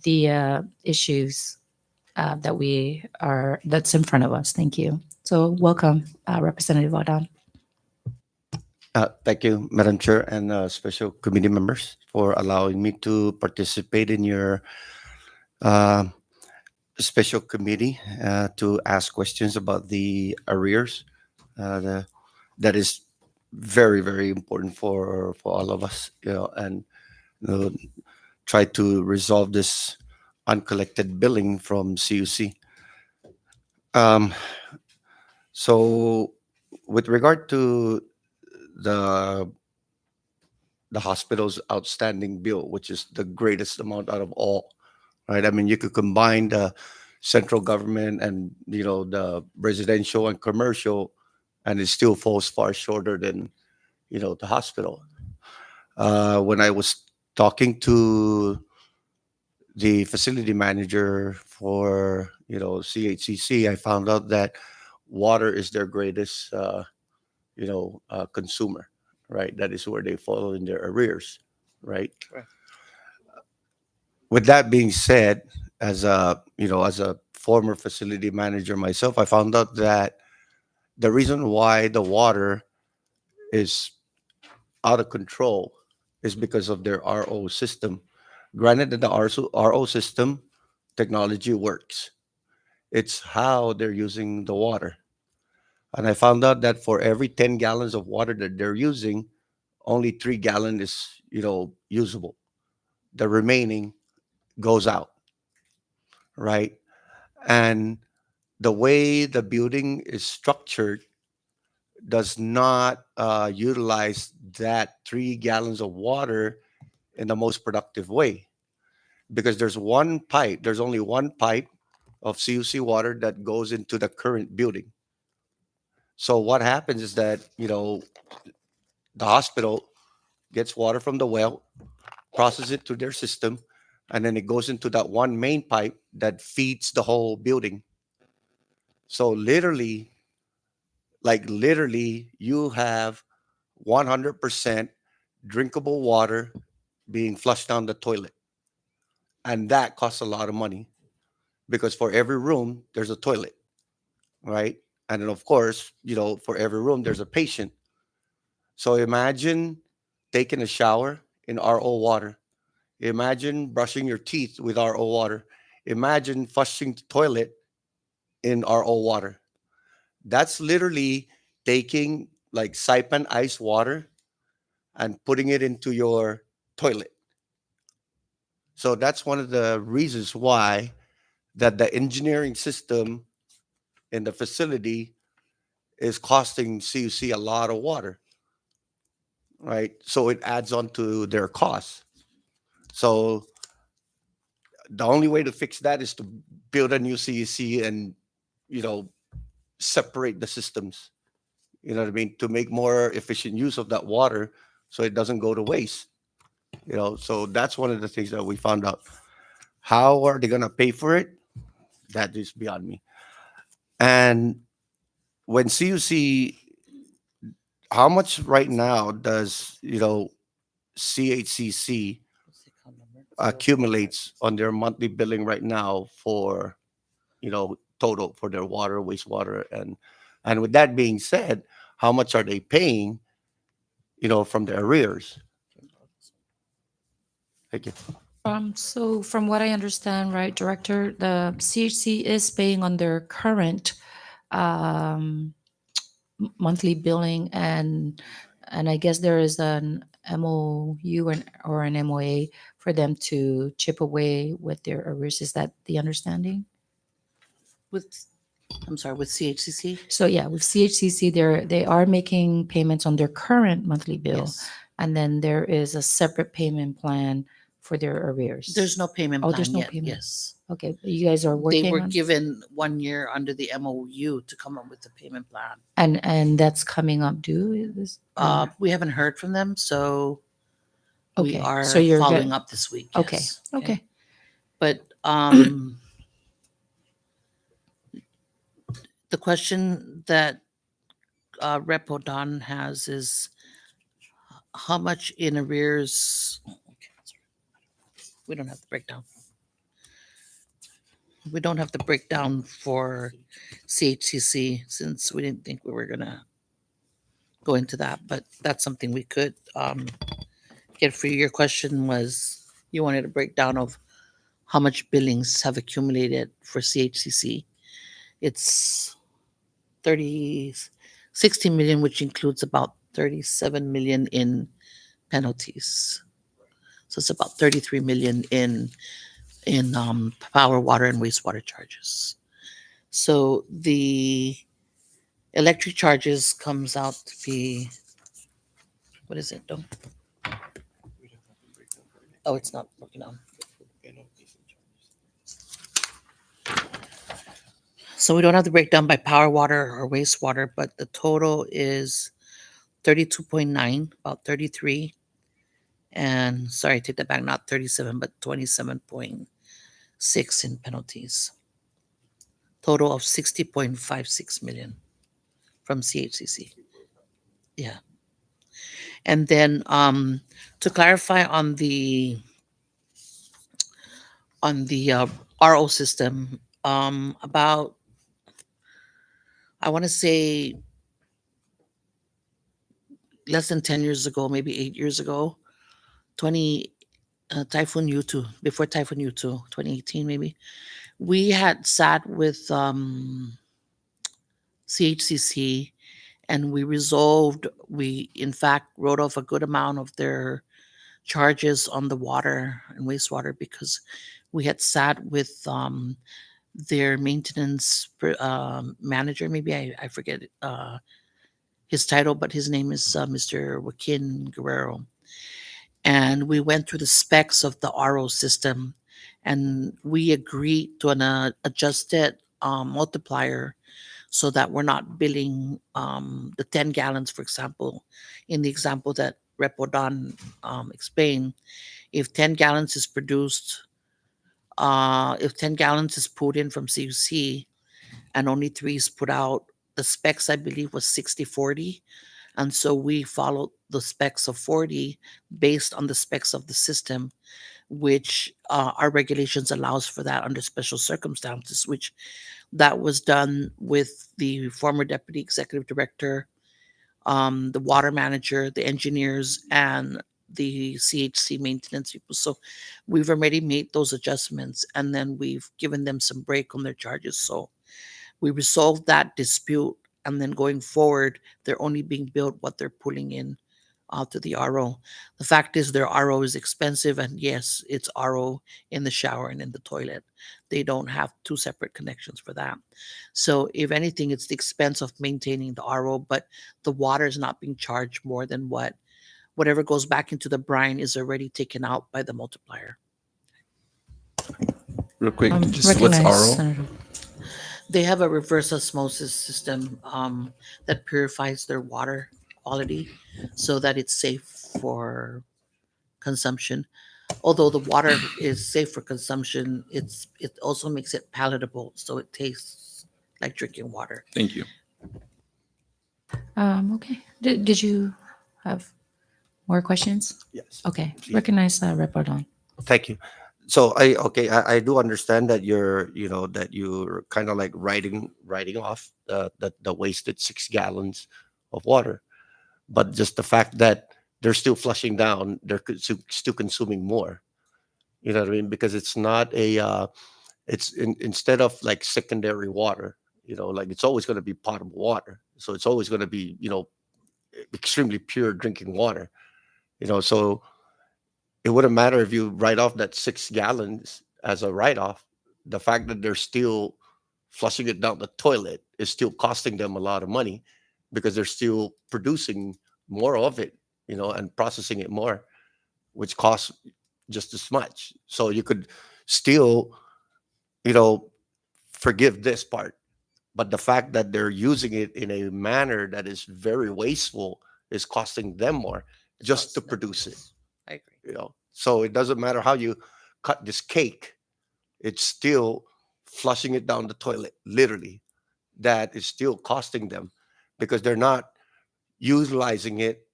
the issues that's in front of us. Thank you. So welcome, Representative Adan. Thank you, Madam Chair, and special committee members for allowing me to participate in your uh, special committee to ask questions about the arrears. That is very, very important for all of us, and you know, try to resolve this uncollected billing from CUC. Um, so, with regard to the the hospital's outstanding bill, which is the greatest amount out of all, right? I mean, you could combine the central government and the residential and commercial, and it still falls far shorter than the hospital. When I was talking to the facility manager for CHCC, I found out that water is their greatest consumer, right? That is where they fall in their arrears, right? Correct. With that being said, as a former facility manager myself, I found out that the reason why the water is out of control is because of their RO system. Granted that the RO system technology works, it's how they're using the water. And I found out that for every 10 gallons of water that they're using, only 3 gallon is usable. The remaining goes out, right? And the way the building is structured does not utilize that 3 gallons of water in the most productive way, because there's only one pipe of CUC water that goes into the current building. So what happens is that the hospital gets water from the well, process it to their system, and then it goes into that one main pipe that feeds the whole building. So literally, you have 100% drinkable water being flushed down the toilet. And that costs a lot of money because for every room, there's a toilet, right? And then, of course, for every room, there's a patient. So imagine taking a shower in RO water. Imagine brushing your teeth with RO water. Imagine flushing the toilet in RO water. That's literally taking like Saipan ice water and putting it into your toilet. So that's one of the reasons why that the engineering system in the facility is costing CUC a lot of water, right? So it adds on to their costs. So the only way to fix that is to build a new CUC and you know separate the systems. You know what I mean? To make more efficient use of that water so it doesn't go to waste. So that's one of the things that we found out. How are they gonna pay for it? That is beyond me. And when CUC, how much right now does CHCC accumulates on their monthly billing right now for total for their water, wastewater, and with that being said, how much are they paying from the arrears? Thank you. So from what I understand, right, Director, the CHC is paying on their current um, monthly billing, and I guess there is an MOU or an MOA for them to chip away with their arrears. Is that the understanding? With I'm sorry, with CHCC? So yeah, with CHCC, they are making payments on their current monthly bill, Yes. and then there is a separate payment plan for their arrears. There's no payment Oh, plan there's no yet. payment. Yes. Okay, you guys are They working were on, given 1 year under the MOU to come up with the payment plan. and that's coming up due. This, We haven't heard from them, so we okay, are so you're following up this week. okay, Yes. okay. But the question that Repo Don has is how much in arrears? Okay, sorry. We don't have the breakdown. We don't have the breakdown for CHCC since we didn't think we were gonna go into that, but that's something we could get for you. Your question was you wanted a breakdown of how much billings have accumulated for CHCC. It's 60 million, which includes about 37 million in penalties. So it's about 33 million in power, water, and wastewater charges. So the electric charges comes out to be, what is it? Don't. Oh, it's not broken down. So we don't have the breakdown by power, water, or wastewater, but the total is 32.9, about 33. And sorry, I take that back, not 37, but 27.6 in penalties. Total of 60.56 million from CHCC. Yeah. And then to clarify on the RO system, about, I want to say less than 10 years ago, maybe 8 years ago, 20 Typhoon U2, before Typhoon U2, 2018 maybe, we had sat with CHCC and we in fact wrote off a good amount of their charges on the water and wastewater because we had sat with their maintenance manager, maybe I forget his title, but his name is Mr. Joaquin Guerrero. And we went through the specs of the RO system and we agreed to an adjusted multiplier so that we're not billing the 10 gallons, for example, in the example that Repo Don explained. If 10 gallons is produced, if 10 gallons is put in from CUC and only 3 is put out, the specs I believe was 60/40. And so we followed the specs of 40 based on the specs of the system, which our regulations allows for that under special circumstances, which that was done with the former deputy executive director, the water manager, the engineers, and the CHC maintenance people. So we've already made those adjustments and then we've given them some break on their charges. So we resolved that dispute. And then going forward, they're only being billed what they're pulling in to the RO. The fact is their RO is expensive, and yes, it's RO in the shower and in the toilet. They don't have 2 separate connections for that. So if anything, it's the expense of maintaining the RO, but the water is not being charged more than whatever goes back into the brine is already taken out by the multiplier. Real quick, just what's recognize RO? Senator. They have a reverse osmosis system that purifies their water quality so that it's safe for consumption. Although the water is safe for consumption, it also makes it palatable, so it tastes like drinking water. Thank you. Okay. Did you have more questions? Yes. Okay. Recognize Rep. Ardon. Thank you. So I do understand that you're kind of like writing off the wasted 6 gallons of water, but just the fact that they're still flushing down, they're still consuming more. You know what I mean? Because it's not instead of like secondary water, like it's always going to be potable water. So it's always going to be, extremely pure drinking water, so it wouldn't matter if you write off that 6 gallons as a write off. The fact that they're still flushing it down the toilet is still costing them a lot of money because they're still producing more of it, and processing it more, which costs just as much. So you could still, you know, forgive this part. But the fact that they're using it in a manner that is very wasteful is costing them more just to Costs them produce it, less. I agree. So it doesn't matter how you cut this cake, it's still flushing it down the toilet, literally. That is still costing them because they're not utilizing it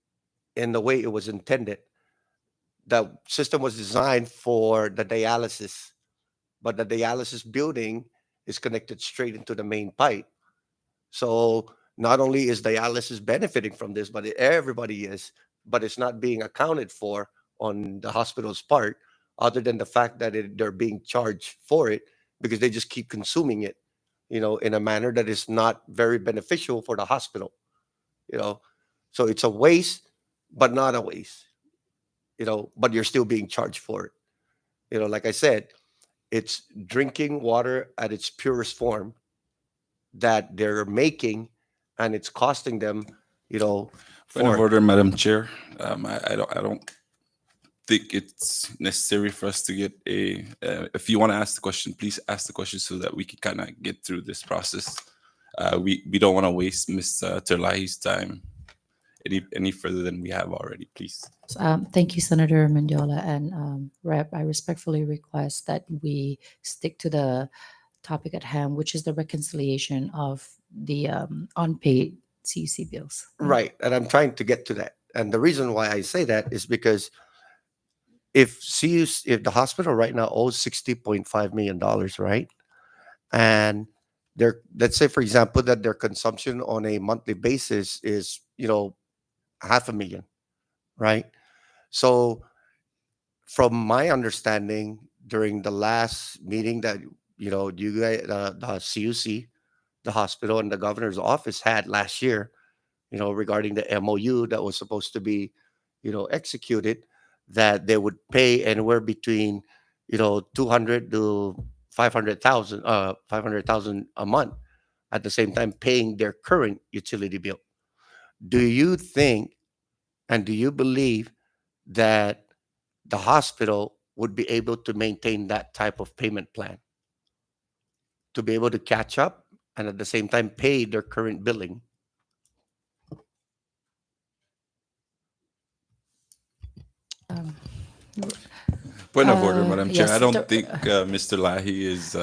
in the way it was intended. The system was designed for the dialysis, but the dialysis building is connected straight into the main pipe. So not only is dialysis benefiting from this, but everybody is, but it's not being accounted for on the hospital's part, other than the fact that they're being charged for it because they just keep consuming it, in a manner that is not very beneficial for the hospital, you know. So it's a waste, but not a waste, but you're still being charged for it. Like I said, it's drinking water at its purest form that they're making, and it's costing them, Point of for order, Madam Chair. I don't think it's necessary for us to get a. If you want to ask the question, please ask the question so that we can kind of get through this process. We don't want to waste Mr. Terlahi's time any further than we have already. Please. Thank you, Senator Mendiola and Rep. I respectfully request that we stick to the topic at hand, which is the reconciliation of the unpaid CUC bills. right. And I'm trying to get to that. And the reason why I say that is because if the hospital right now owes $60.5 million, right? And let's say, for example, that their consumption on a monthly basis is, half a million, right? So from my understanding, during the last meeting that, you guys, the CUC, the hospital, and the governor's office had last year, regarding the MOU that was supposed to be, executed, that they would pay anywhere between, 200 to 500,000 a month, at the same time paying their current utility bill. Do you think, and do you believe that the hospital would be able to maintain that type of payment plan to be able to catch up and at the same time pay their current billing? Um, Point of order, Madam Chair. I yes, don't think Mr. Lahi is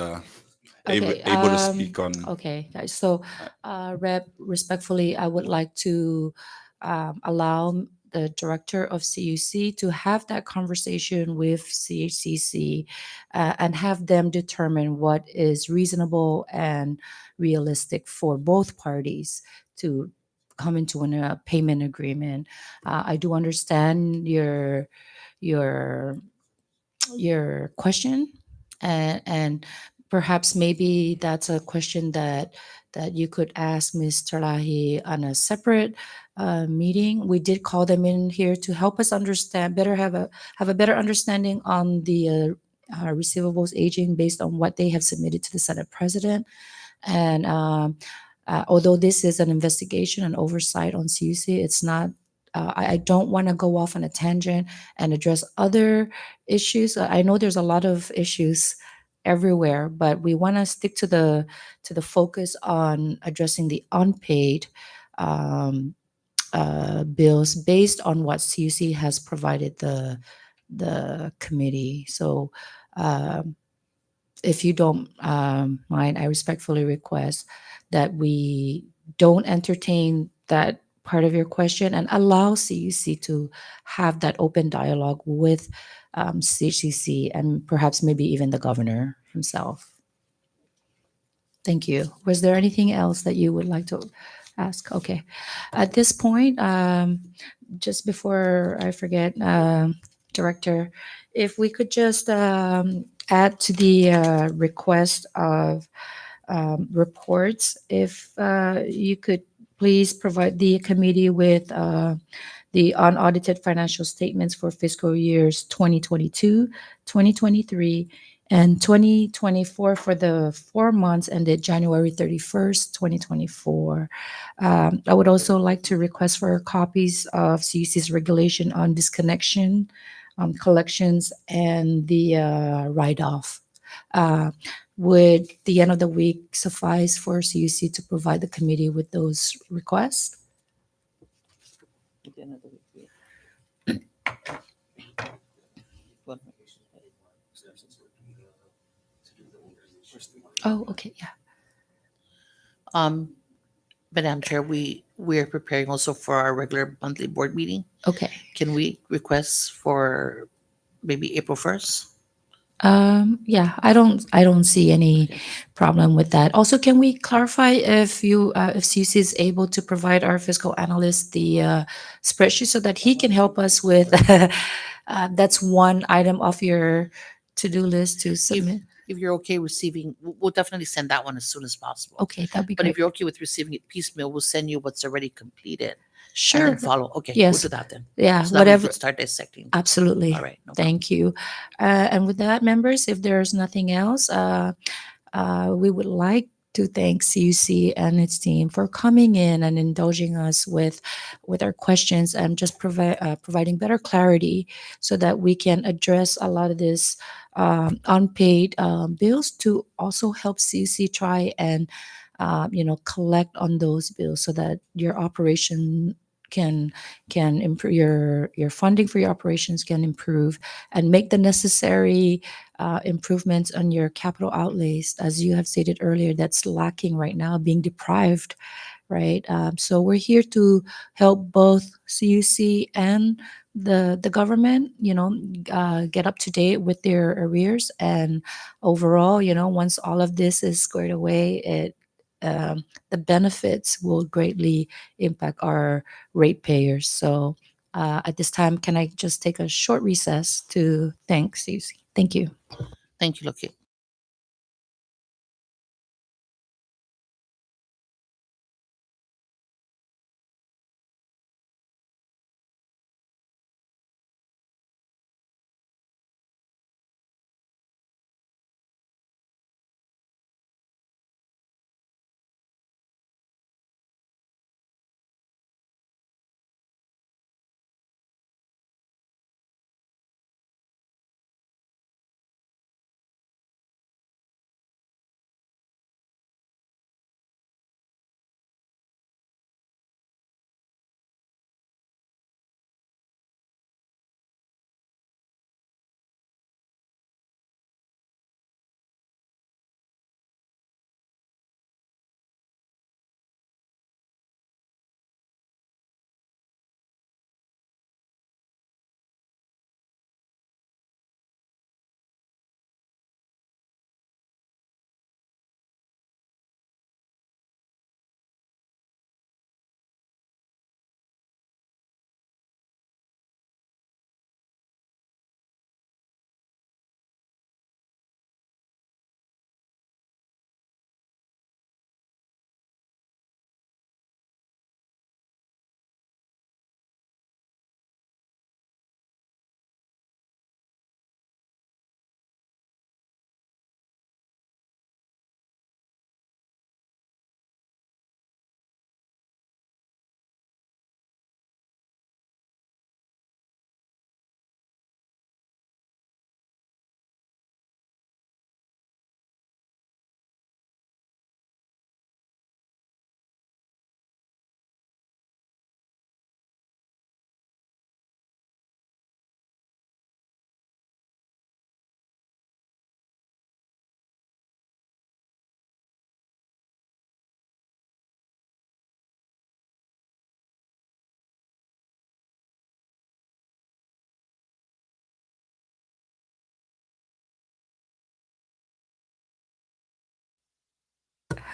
Okay. able to speak on. Okay, guys. So, Rep, respectfully, I would like to allow the director of CUC to have that conversation with CHCC and have them determine what is reasonable and realistic for both parties to come into a payment agreement. I do understand your your question, and perhaps maybe that's a question that you could ask Mr. Lahi on a separate meeting. We did call them in here to help us understand better, have a better understanding on the receivables aging based on what they have submitted to the Senate President. And although this is an investigation and oversight on CUC, it's not. I don't want to go off on a tangent and address other issues. I know there's a lot of issues everywhere, but we want to stick to the focus on addressing the unpaid bills based on what CUC has provided the committee. So. If you don't mind, I respectfully request that we don't entertain that part of your question and allow CUC to have that open dialogue with CHCC and perhaps maybe even the governor himself. Thank you. Was there anything else that you would like to ask? Okay. At this point, just before I forget, Director, if we could just add to the request of reports, if you could please provide the committee with the unaudited financial statements for fiscal years 2022, 2023, And 2024 for the 4 months ended January 31st, 2024. I would also like to request for copies of CUC's regulation on disconnection, collections, and the write-off. Would the end of the week suffice for CUC to provide the committee with those requests? At the end of the week, Oh, okay, yeah. Um, Madam Chair, we are preparing also for our regular monthly board meeting. Okay. Can we request for maybe April 1st? Yeah, I don't see any problem with that. Also, can we clarify if if CC is able to provide our fiscal analyst the spreadsheet so that he can help us with, that's one item of your to-do list to submit? If you're okay receiving, we'll definitely send that one as soon as possible. Okay, that'd be But great. if you're okay with receiving it piecemeal, we'll send you what's already completed and Sure. then follow. Okay, we'll Yes. do that then. Yeah, So that we whatever. could start dissecting. Absolutely. All right. No problem. Thank you. And with that, members, if there's nothing else, we would like to thank CUC and its team for coming in and indulging us with our questions and just providing better clarity so that we can address a lot of this unpaid bills to also help CUC try and collect on those bills so that your operation can improve, your funding for your operations can improve and make the necessary improvements on your capital outlays, as you have stated earlier, that's lacking right now, being deprived, right? So we're here to help both CUC and the government, get up to date with their arrears, and overall, once all of this is squared away, the benefits will greatly impact our ratepayers. So at this time, can I just take a short recess to thank CUC? Thank you. Thank you, Loki.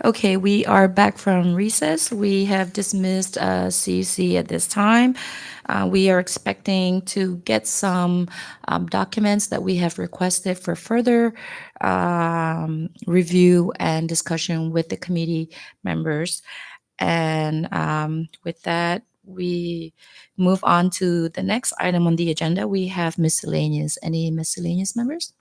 Okay, we are back from recess. We have dismissed CUC at this time. We are expecting to get some documents that we have requested for further review and discussion with the committee members. And with that, we move on to the next item on the agenda. We have miscellaneous. Any miscellaneous members?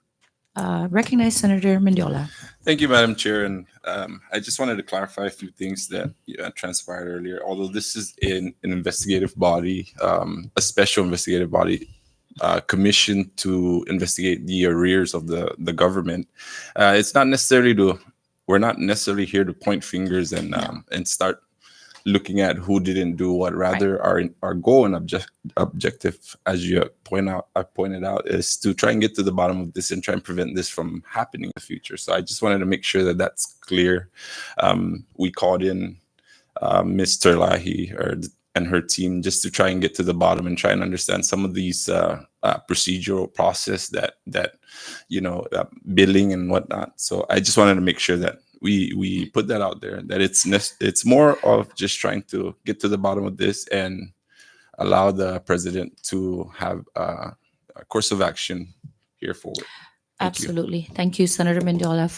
Recognize Senator Mendiola. Thank you, Madam Chair. And I just wanted to clarify a few things that transpired earlier. Although this is an investigative body, a special investigative body commissioned to investigate the arrears of the government, it's not necessarily we're not necessarily here to point fingers and start looking at who didn't do what. Rather, our goal and objective, as you pointed out, is to try and get to the bottom of this and try and prevent this from happening in the future. So I just wanted to make sure that that's clear. We called in Ms. Terlahi and her team just to try and get to the bottom and try and understand some of these procedural process that billing and whatnot. So I just wanted to make sure that we put that out there, that it's more of just trying to get to the bottom of this and allow the president to have a course of action here forward. Thank you. Absolutely. Thank you, Senator Mendiola,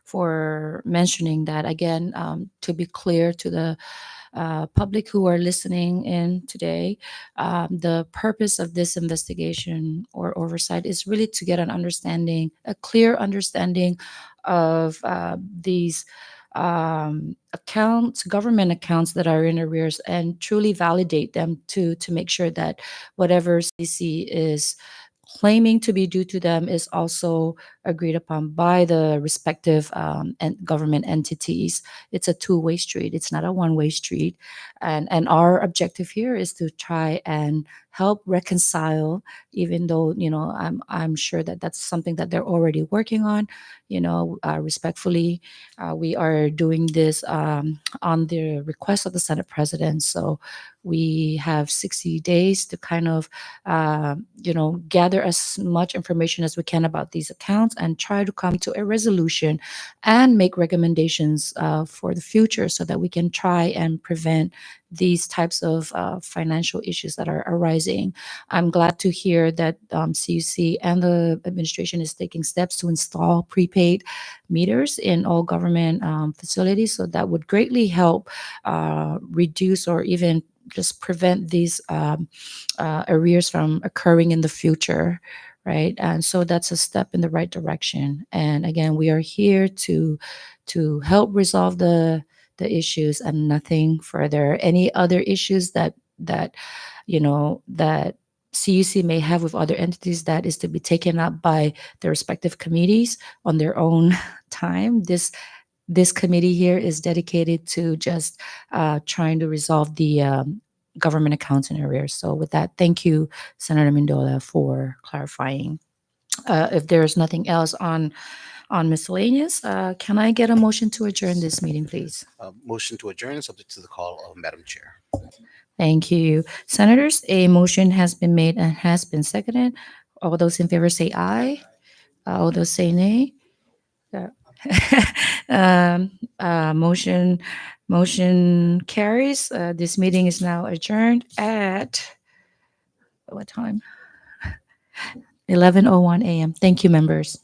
for mentioning that. Again, to be clear to the public who are listening in today, the purpose of this investigation or oversight is really to get a clear understanding of these accounts, government accounts that are in arrears, and truly validate them to make sure that whatever CC is claiming to be due to them is also agreed upon by the respective government entities. It's a two-way street. It's not a one-way street. And our objective here is to try and help reconcile, even though, I'm sure that that's something that they're already working on, respectfully. We are doing this on the request of the Senate President. So we have 60 days to kind of, gather as much information as we can about these accounts and try to come to a resolution and make recommendations for the future so that we can try and prevent these types of financial issues that are arising. I'm glad to hear that CUC and the administration is taking steps to install prepaid meters in all government facilities. So that would greatly help reduce or even just prevent these arrears from occurring in the future, right? And so that's a step in the right direction. And again, we are here to help resolve the issues and nothing further. Any other issues that CUC may have with other entities, that is to be taken up by the respective committees on their own time. This committee here is dedicated to just trying to resolve the government accounts in arrears. So with that, thank you, Senator Mendola, for clarifying. If there's nothing else on miscellaneous, can I get a motion to adjourn this meeting, please? Motion to adjourn, subject to the call of Madam Chair. Thank you. Senators, a motion has been made and has been seconded. All those in favor say aye. All those say nay. Motion carries. This meeting is now adjourned at what time? 11:01 a.m. Thank you, members.